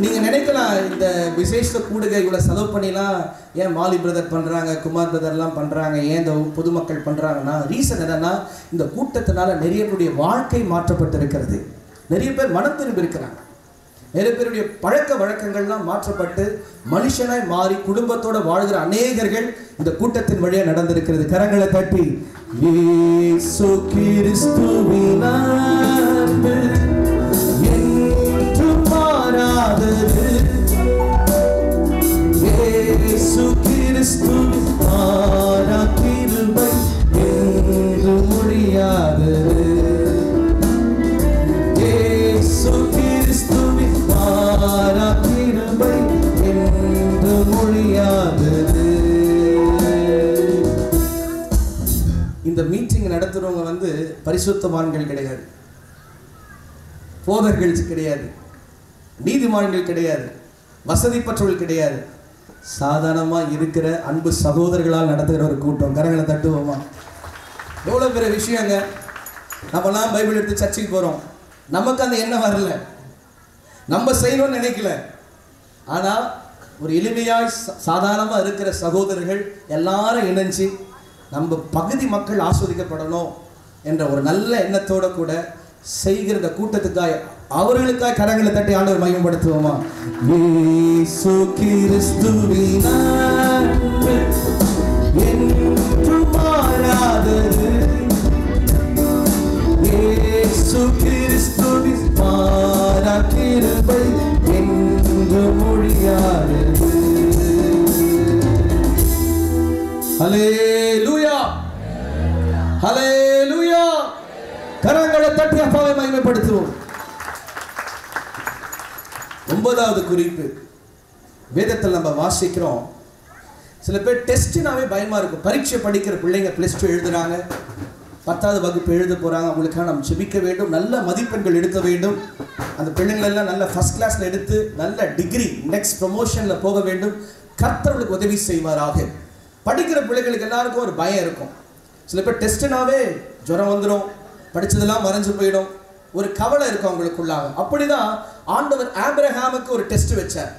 நீங்க நினைக்கலாம், இந்த விசேஷ கூடுகை இவ்வளவு செலவு பண்ணிலாம் ஏன் மாலி பிரதர் பண்றாங்க, குமார் பிரதர்லாம் பண்றாங்க, ஏன் இந்த பொதுமக்கள் பண்றாங்கன்னா, ரீசன் என்னன்னா, இந்த கூட்டத்தினால நிறைய பேருடைய வாழ்க்கை மாற்றப்பட்டிருக்கிறது. நிறைய பேர் மனம் திரும்பி இருக்கிறாங்க. நிறைய பேருடைய பழக்க வழக்கங்கள்லாம் மாற்றப்பட்டு மனுஷனாய் மாறி குடும்பத்தோட வாழ்கிற அநேகர்கள் இந்த கூட்டத்தின் வழியா நடந்திருக்கிறது. கரங்களை தட்டி. இயேசு கிறிஸ்துவின் அன்பு என்றும் மாறாதது. இயேசு கிறிஸ்துவின் மாறா கிருபை என்றும் ஒழியாதது. இயேசு கிறிஸ்துவின் மாறா கிருபை என்றும் ஒழியாதது. இந்த மீட்டிங் நடத்துறவங்க பரிசுத்தவான்கள் கிடையாது, போதர்கள் கிடையாது, நீதிமான்கள் கிடையாது, வசதி பற்றவர்கள் கிடையாது. சாதாரணமாக இருக்கிற அன்பு சகோதரர்களால் நடத்துகிற ஒரு கூட்டம். கரங்களை தட்டுவோமா? எவ்வளோ பெரிய விஷயங்க. நம்மலாம் பைபிள் எடுத்து சர்ச்சுக்கு போகிறோம். நமக்கு அந்த எண்ணம் வரல, நம்ம செய்யணும்னு நினைக்கல. ஆனால் ஒரு எளிமையாய் சாதாரணமாக இருக்கிற சகோதரர்கள் எல்லாரும் இணைஞ்சு நம்ம பகுதி மக்கள் ஆஸ்வதிக்கப்படணும் என்ற ஒரு நல்ல எண்ணத்தோடு கூட செய்கிற இந்த கூட்டத்துக்காக அவர்களுக்காக கரங்களை தட்டி ஆண்டவர் மகிமைப்படுத்துவோமா? இயேசு கிறிஸ்துவின் அன்பு என்றும் மாறாதது. இயேசு கிறிஸ்துவின் மாறா கிருபை என்றும் ஹல்லேலூயா. கரங்களை தட்டி அப்பாவை மகிமைப்படுத்துவோம். 9வது குறிப்பு, வேதத்தில் நம்ம வாசிக்கிறோம், சில பேர் டெஸ்ட்னாவே பயமா இருக்கும். பரீட்சை படிக்கிற பிள்ளைங்க +2 எழுதுறாங்க, 10வது வகுப்பு எழுத போறாங்க. அவங்களுக்காக நம்ம ஜெபிக்க வேண்டும், நல்ல மதிப்பெண்கள் எடுக்க வேண்டும். அந்த பிள்ளைங்கள் எல்லாம் நல்ல ஃபர்ஸ்ட் கிளாஸ்ல எடுத்து நல்ல டிகிரி நெக்ஸ்ட் ப்ரமோஷன்ல போக வேண்டும். கர்த்தர்களுக்கு உதவி செய்வாராக. படிக்கிற பிள்ளைகளுக்கு எல்லாருக்கும் ஒரு பயம் இருக்கும். சில பேர் டெஸ்ட்னாவே ஜுரம் வந்துடும், படிச்சதெல்லாம் மறைஞ்சு போயிடும், ஒரு கவலை இருக்கும் அவங்களுக்குள்ளாக. அப்படிதான் ஆண்டவர் ஆபிரகாமுக்கு ஒரு டெஸ்ட் வச்சார்.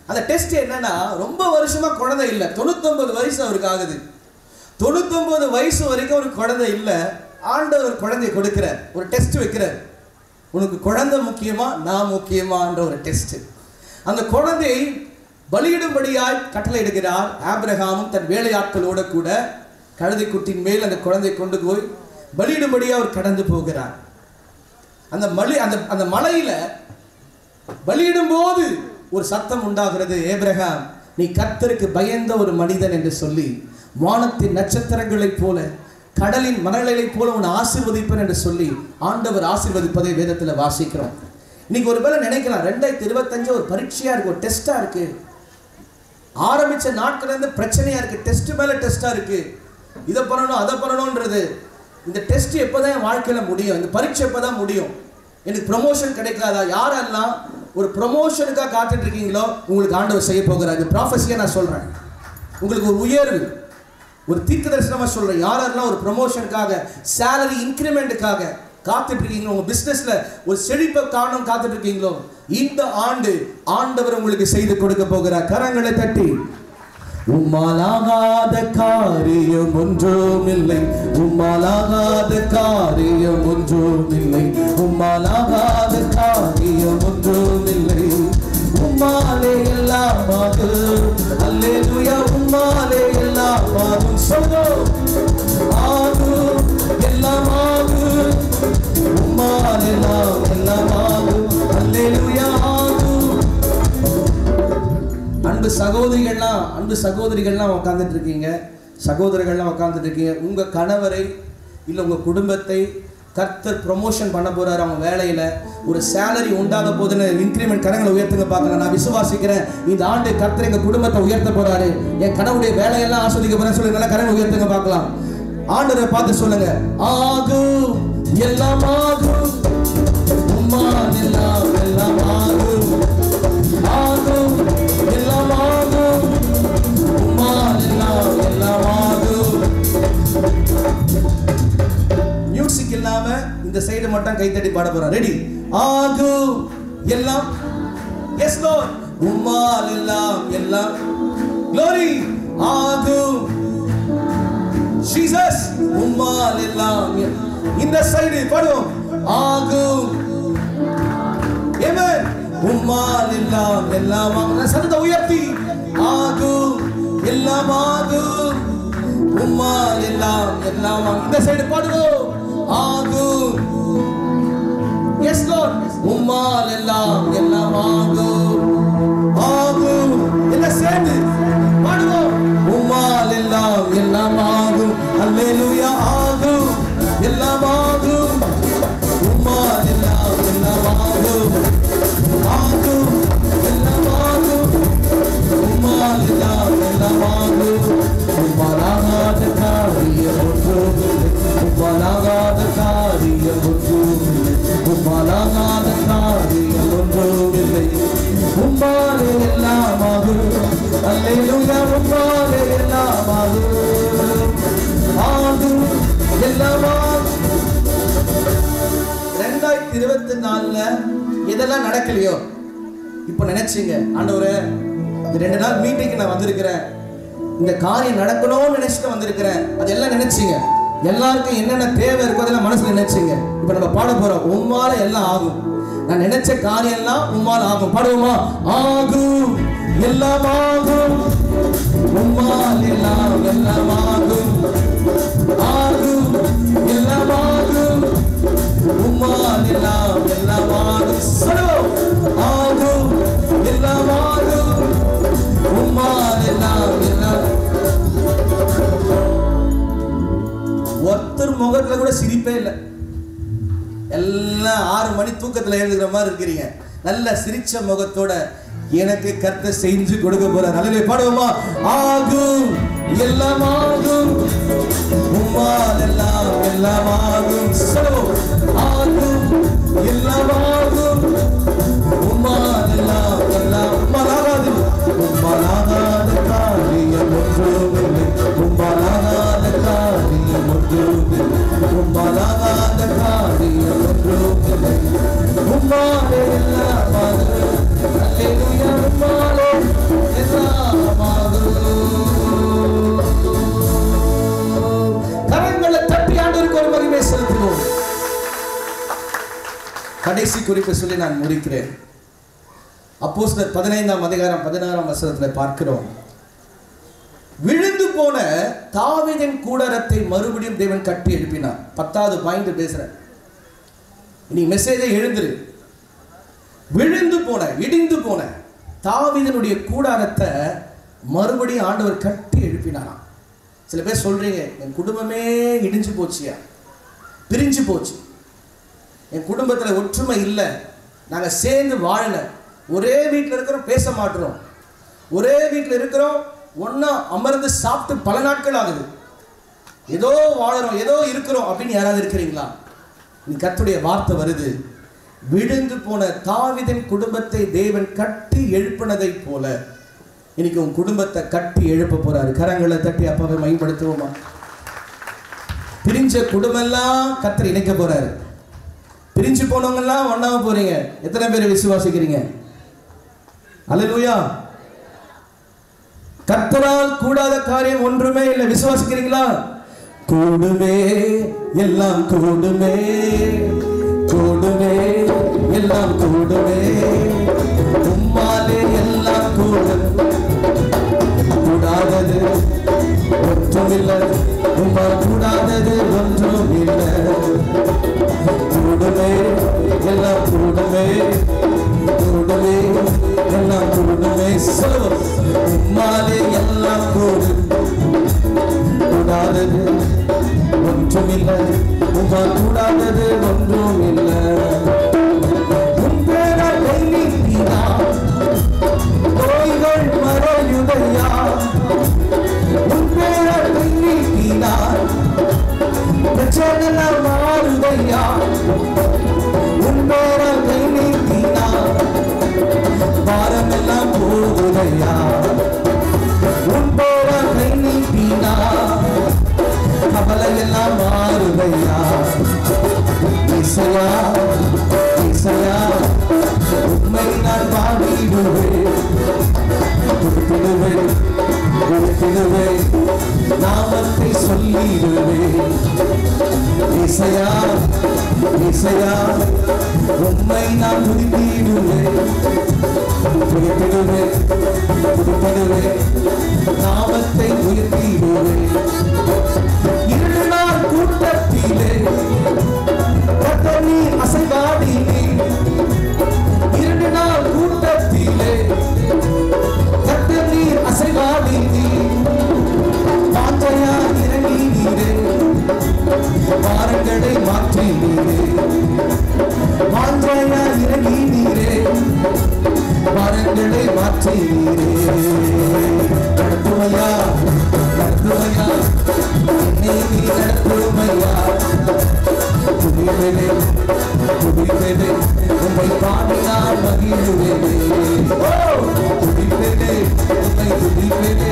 அந்த டெஸ்ட் என்னன்னா, ரொம்ப வருஷமா குழந்தை இல்லை, 99 வயசு அவருக்கு ஆகுது. 99 வயசு வரைக்கும் ஒரு குழந்தை இல்லை. ஆண்டவர் குழந்தையை கொடுக்கிறார், ஒரு டெஸ்ட் வைக்கிறார். உனக்கு குழந்தை முக்கியமா நான் முக்கியமான்ற ஒரு டெஸ்ட். அந்த குழந்தையை பலியிடும்படியாய் கட்டளை இடுகிறார். ஆபிரகாமும் தன் வேலையாட்களோட கூட கழுதைக்குட்டின் மேல் அந்த குழந்தையை கொண்டு போய் பலியிடும்படியாக அவர் கடந்து போகிறார். அந்த மலையில பலியிடும் போது ஒரு சத்தம் உண்டாகிறது, ஏபிரகாம் நீ கர்த்தருக்கு பயந்த ஒரு மனிதன் என்று சொல்லி, வானத்தின் நட்சத்திரங்களைப் போல கடலின் மணலைப் போல உன்னை ஆசீர்வதிப்பேன் என்று சொல்லி ஆண்டவர் ஆசீர்வதிப்பதை வேதத்தில் வாசிக்கிறோம். இன்னைக்கு ஒரு வேளை நினைக்கலாம், 2025 ஒரு பரீட்சையா இருக்கு, ஒரு டெஸ்டா இருக்கு. ஆரம்பிச்ச நாட்கள் இருந்து பிரச்சனையா இருக்கு, டெஸ்ட் மேல டெஸ்டா இருக்கு, இதை பண்ணணும் அதை பண்ணணும்ன்றது. இந்த டெஸ்ட் எப்போதான் என் வாழ்க்கையில முடியும், இந்த பரீட்சை எப்போதான் முடியும், எனக்கு ப்ரமோஷன் கிடைக்காதா? யாரெல்லாம் ஒரு ப்ரமோஷனுக்காக காத்துட்டு இருக்கீங்களோ உங்களுக்கு ஆண்டவர் செய்ய போகிறார். இது ப்ராஃபஸியா நான் சொல்றேன். உங்களுக்கு ஒரு உயர்வு, ஒரு தீர்க்க தரிசனமா சொல்றேன். யாரெல்லாம் ஒரு ப்ரமோஷனுக்காக, சேலரி இன்க்ரிமெண்ட்டுக்காக காத்துட்டு இருக்கீங்களோ, உங்க பிசினஸ்ல ஒரு செழிப்பை காரணம் காத்துட்டு இருக்கீங்களோ, இந்த ஆண்டு ஆண்டவர் உங்களுக்கு செய்து கொடுக்க போகிறார். கரங்களை தட்டி, உம்மாலாகாத காரியம் ஒன்றும் இல்லை, உம்மாலாகாத காரியம் ஒன்றும் இல்லை, உம்மாலாகாத காரியம் ஒன்றும் இல்லை, உம்மாலே எல்லாம் ஆகும். அல்லேலூயா. உம்மாலே எல்லாம் ஆகும். சொல்லுங்க, ஆகும், எல்லாம் ஆகும். உம்மாலே எல்லாம் ஆகும். அல்லேலூயா. அன்பு சகோதரிகள்லாம் உட்கார்ந்துட்டு இருக்கீங்க, சகோதரர்கள்லாம் உட்கார்ந்துட்டு இருக்கீங்க. உங்க கணவரை இல்லை உங்க குடும்பத்தை கர்த்தர் ப்ரொமோஷன் பண்ண போறாரு. அவங்க வேலையில ஒரு சேலரி உண்டாக போதுன்னு இன்க்ரிமெண்ட், கரங்களை உயர்த்துங்க பார்க்கலாம். நான் விசுவாசிக்கிறேன், இந்த ஆண்டு கர்த்தர் எங்க குடும்பத்தை உயர்த்த போறாரு, என் கணவருடைய வேலையெல்லாம் ஆஸ்வதிக்க போறேன்னு சொல்லி நல்லா கரங்களை உயர்த்துங்க பார்க்கலாம். ஆண்டவரை பார்த்து சொல்லுங்க, ஆகும், எல்லாம் ஆகும், உம்மால் எல்லாம் எல்லாம் ஆகும், ஆகும், எல்லாம் ஆகும், உம்மால் எல்லாம் எல்லாம் ஆகும். மியூசிக் இல்லாம இந்த சைடு மட்டும் கைத்தட்டி பாட போறோம். ரெடி? ஆகும், எல்லாம், எஸ் லார்ட், உம்மால் எல்லாம் எல்லாம், glory, ஆகும், ஜீசஸ், உம்மால் எல்லாம். இந்த சைடு பாடுவோம், ஆகும், ஆமென், உம்மால் எல்லாம் எல்லாம் ஆகும். சத்தத்தை உயர்த்தி, ஆகும், எல்லாம் ஆகும், உம்மால் எல்லாம் எல்லாம் ஆகும். இந்த சைடு பாடுவோம், ஆகும், எஸ் லார்ட், உம்மால் எல்லாம் எல்லாம் ஆகும், ஆகும். எல்லாம் சேர்ந்து பாடுவோம், உம்மால் எல்லாம் எல்லாம் ஆகும். அல்லேலூயா. ஆகும், எல்லாம் ஆகும், உம்மால் எல்லாம் எல்லாம் ஆகும், ஆகும், எல்லாம் ஆகும், உம்மால் எல்லாம் எல்லாம் ஆகும். உம்மாலாகாத காரியம் ஒன்றும் இல்லை, உம்மாலாகாத காரியம் ஒன்றும் இல்லை, உம்மாலாகாத காரியம் ஒன்றும் இல்லை, உம்மாலே எல்லாம் ஆகும். அல்லேலூயா. உம்மாலே எல்லாம் ஆகும், ஆகும், எல்லாம் ஆகும். 2024 இதெல்லாம் நடக்கலையோ, இப்போ நினைச்சீங்க, ஆண்டவரே இந்த 2 நாள் மீட்டிங்க்கு நான் வந்திருக்கிறேன், இந்த காரியம் நடக்கணும்னு நினைச்சிட்டு வந்திருக்கிறேன், அதெல்லாம் நினைச்சீங்க. எல்லாருக்கும் என்னென்ன தேவை இருக்கோ அதெல்லாம் மனசுல நினைச்சீங்க. இப்போ நம்ம பாட போறோம், உம்மால எல்லாம் ஆகும். நான் நினைச்ச காரியம் எல்லாம் உம்மால ஆகும். பாடுவோமா? ஆகும், எல்லாம் ஆகும், உம்மால் எல்லாம் எல்லாம் ஆகும், ஆகும், எல்லாம் ஆகும், உம்மால் எல்லாம் எல்லாம் ஆகும். சொல்லுவோம், ஆகும், எல்லாம் ஆகும், உம்மால் எல்லாம் எல்லாம். முகத்துல கூட சிரிப்பே இல்லை. எல்லாம் 6 மணி தூக்கத்துல எழுதுகிற மாதிரி இருக்கிறீங்க. நல்ல சிரிச்ச முகத்தோட எனக்கு கர்த்தர் செஞ்சு கொடுக்க போறார். அல்லேலூயா பாடுவோமா? ஆகும் எல்லாம் ஆகும், உம்மால் எல்லாம் எல்லாம் ஆகும். ஆகும் எல்லாம் ஆகும், உம்மால் எல்லாம் எல்லாம். உம்மாலாகாது, உம்மாலாகாத காரியம் ஒன்றுமில்லை, உம்மாலாகாத காரியம் ஒன்றுமில்லை, உம்மாலாகாத காரியம் ஒன்றுமில்லை. உம்மாலே எல்லாம் ஆகும். அல்லேலூயா உம்மாலே எல்லாம் ஆகும். கரங்களை தட்டி ஆண்டவருக்கு ஒரு மகிமை செலுத்துவோம். கடைசி குறிப்பை சொல்லி நான் முடிக்கிறேன். அப்போஸ்தலர் 15ஆம் அதிகாரம் 16ஆம் வசனத்தில் பார்க்கிறோம். விழுந்து போன தாவீதின் கூடாரத்தை மறுபடியும் தேவன் கட்டி எழுப்பினார். 10வது பாயிண்ட் பேசுறேன். இன்னைக்கு மெசேஜை எழுந்துரு. விழுந்து போன இடிந்து போன தாவீதினுடைய கூடாரத்தை மறுபடியும் ஆண்டவர் கட்டி எழுப்பினாராம். சில பேர் சொல்றீங்க, என் குடும்பமே இடிஞ்சு போச்சியா, பிரிஞ்சு போச்சு, என் குடும்பத்தில் ஒற்றுமை இல்லை, நாங்கள் சேர்ந்து வாழலை, ஒரே வீட்டில் இருக்கிறோம், பேச மாட்டோம், ஒரே வீட்டில் இருக்கிறோம், ஒன்றா அமர்ந்து சாப்பிட்டு பல நாட்கள் ஆகுது, ஏதோ வாழறோம், ஏதோ இருக்கிறோம் அப்படின்னு யாராவது இருக்கிறீங்களா? கர்த்தருடைய வார்த்தை வருது, விழுந்து போன தாவீதின் குடும்பத்தை தேவன் கட்டி எழுப்பினதை போல இன்னைக்கு உன் குடும்பத்தை கட்டி எழுப்ப போறாரு. கரங்களை தட்டி அப்பாவை மையப்படுத்துவோமா? பிரிஞ்ச குடும்பம் எல்லாம் கர்த்தர் இணைக்க போறாரு. பிரிஞ்சு போனவங்க எல்லாம் ஒண்ணாக போறீங்க. எத்தனை பேர் விசுவாசிக்கிறீங்க? அல்லேலூயா. கர்த்தரால் கூடாத காரியம் ஒன்றுமே இல்லை. விசுவாசிக்கிறீங்களா? கூடுமே எல்லாம் கூடுமே, கூடுமே எல்லாம் கூடுமே, உம்மாலே எல்லாம் கூடும், கூடாதது ஒன்றுமில்லை, உம்மால் கூடாதது ஒன்றுமில்லை. கூடுமே எல்லாம் கூடுமே, கூடுமே எல்லாம் கூடுமே, சொல்லுவோம். உம்மாலே எல்லாம் கூடும், கூடாதது ஒன்றுமில்லை, உம்மால் கூடாதது ஒன்றுமில்லை. உம்பேரால் கை நீட்டினார் நோய்கள் மறையுதையா, உம்பேரால் கை நீட்டினார் பிரச்சனை மாறுதையா, உம்பேரால் கை நீட்டினார் பாரமெல்லாம் போகுதையா, உம்பேரால் கை நீட்டினார் கவலை எல்லாம் மாறுதையா. இசையா இசையா உண்மை நான் பாடிடுவேன், கொடுத்திடுவேன் கொடுத்திடுவேன், நாமத்தை சொல்லிடுவேன். இசையா இசையா உண்மை நான் துதித்திடுவேன், கொடுத்திடுவேன் கொடுத்திடுவேன், நாமத்தை உயர்த்திடுவேன். 2 நாள் கூட்டத்திலே கர்த்தர் நீ அசைவாடினே, 2 நாள் கூட்டத்திலே கர்த்தர் நீ அசைவாடினே, வாஞ்சையா இறங்கினீரே, பாரங்களை மாற்றினீரே, வாஞ்சையா இறங்கினீரே, பாரங்களை மாற்றினீரே. நடத்துமையா நடத்துமையா என்னை நீ நடத்துமையா, துதிப்பேனே துதிப்பேனே உம்மை பாடி நான் மகிழுவேனே, துதிப்பேனே உம்மை துதிப்பேனே,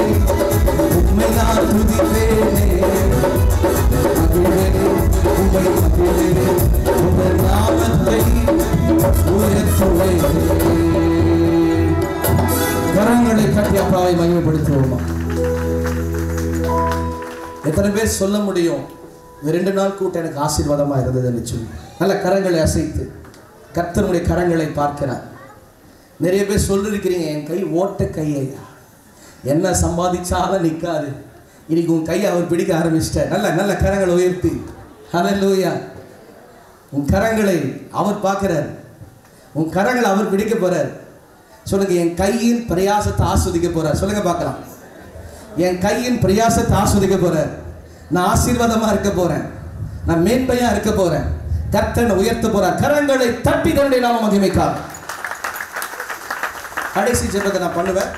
உம்மை நான் துதிப்பேனே, மகிழ்வேனே உம்மை மகிழ்வேனே, உங்கள் நாமத்தை உயர்த்துவேனே. கரங்களை கட்டி அப்பாவை மகிமைப்படுத்துவோமா? எத்தனை பேர் சொல்ல முடியும், 2 நாள் கூட்டம் எனக்கு ஆசீர்வாதமாக இருந்ததுன்னு சொல்லி? நல்ல கரங்களை அசைத்து கர்த்தருடைய கரங்களை பார்க்கிறார். நிறைய பேர் சொல்லிருக்கிறீங்க, என் கை ஓட்ட கையா, என்ன சம்பாதிச்சாலும் நிற்காது, இன்னைக்கு உன் கையை அவர் பிடிக்க ஆரம்பிச்சிட்டார். நல்ல நல்ல கரங்களை உயர்த்தி ஹல்லேலூயா. உன் கரங்களை அவர் பார்க்கிறார், உன் கரங்களை அவர் பிடிக்க போறார். சொல்லுங்க, என் கையின் பிரயாசத்தை ஆஸ்வதிக்க போறார். சொல்லுங்க பார்க்கலாம். என் கையின் பிரயாசத்தை ஆஸ்வதிக்க போறார். நான் ஆசீர்வாதமா இருக்க போறேன். நான் மேன்மையா இருக்க போறேன். கர்த்தனை உயர்த்த போறேன். கரங்களை தட்டி தன்னுடைய நாம மகிமைக்கார். கடைசி ஜெபத்தை நான் பண்ணுவேன்.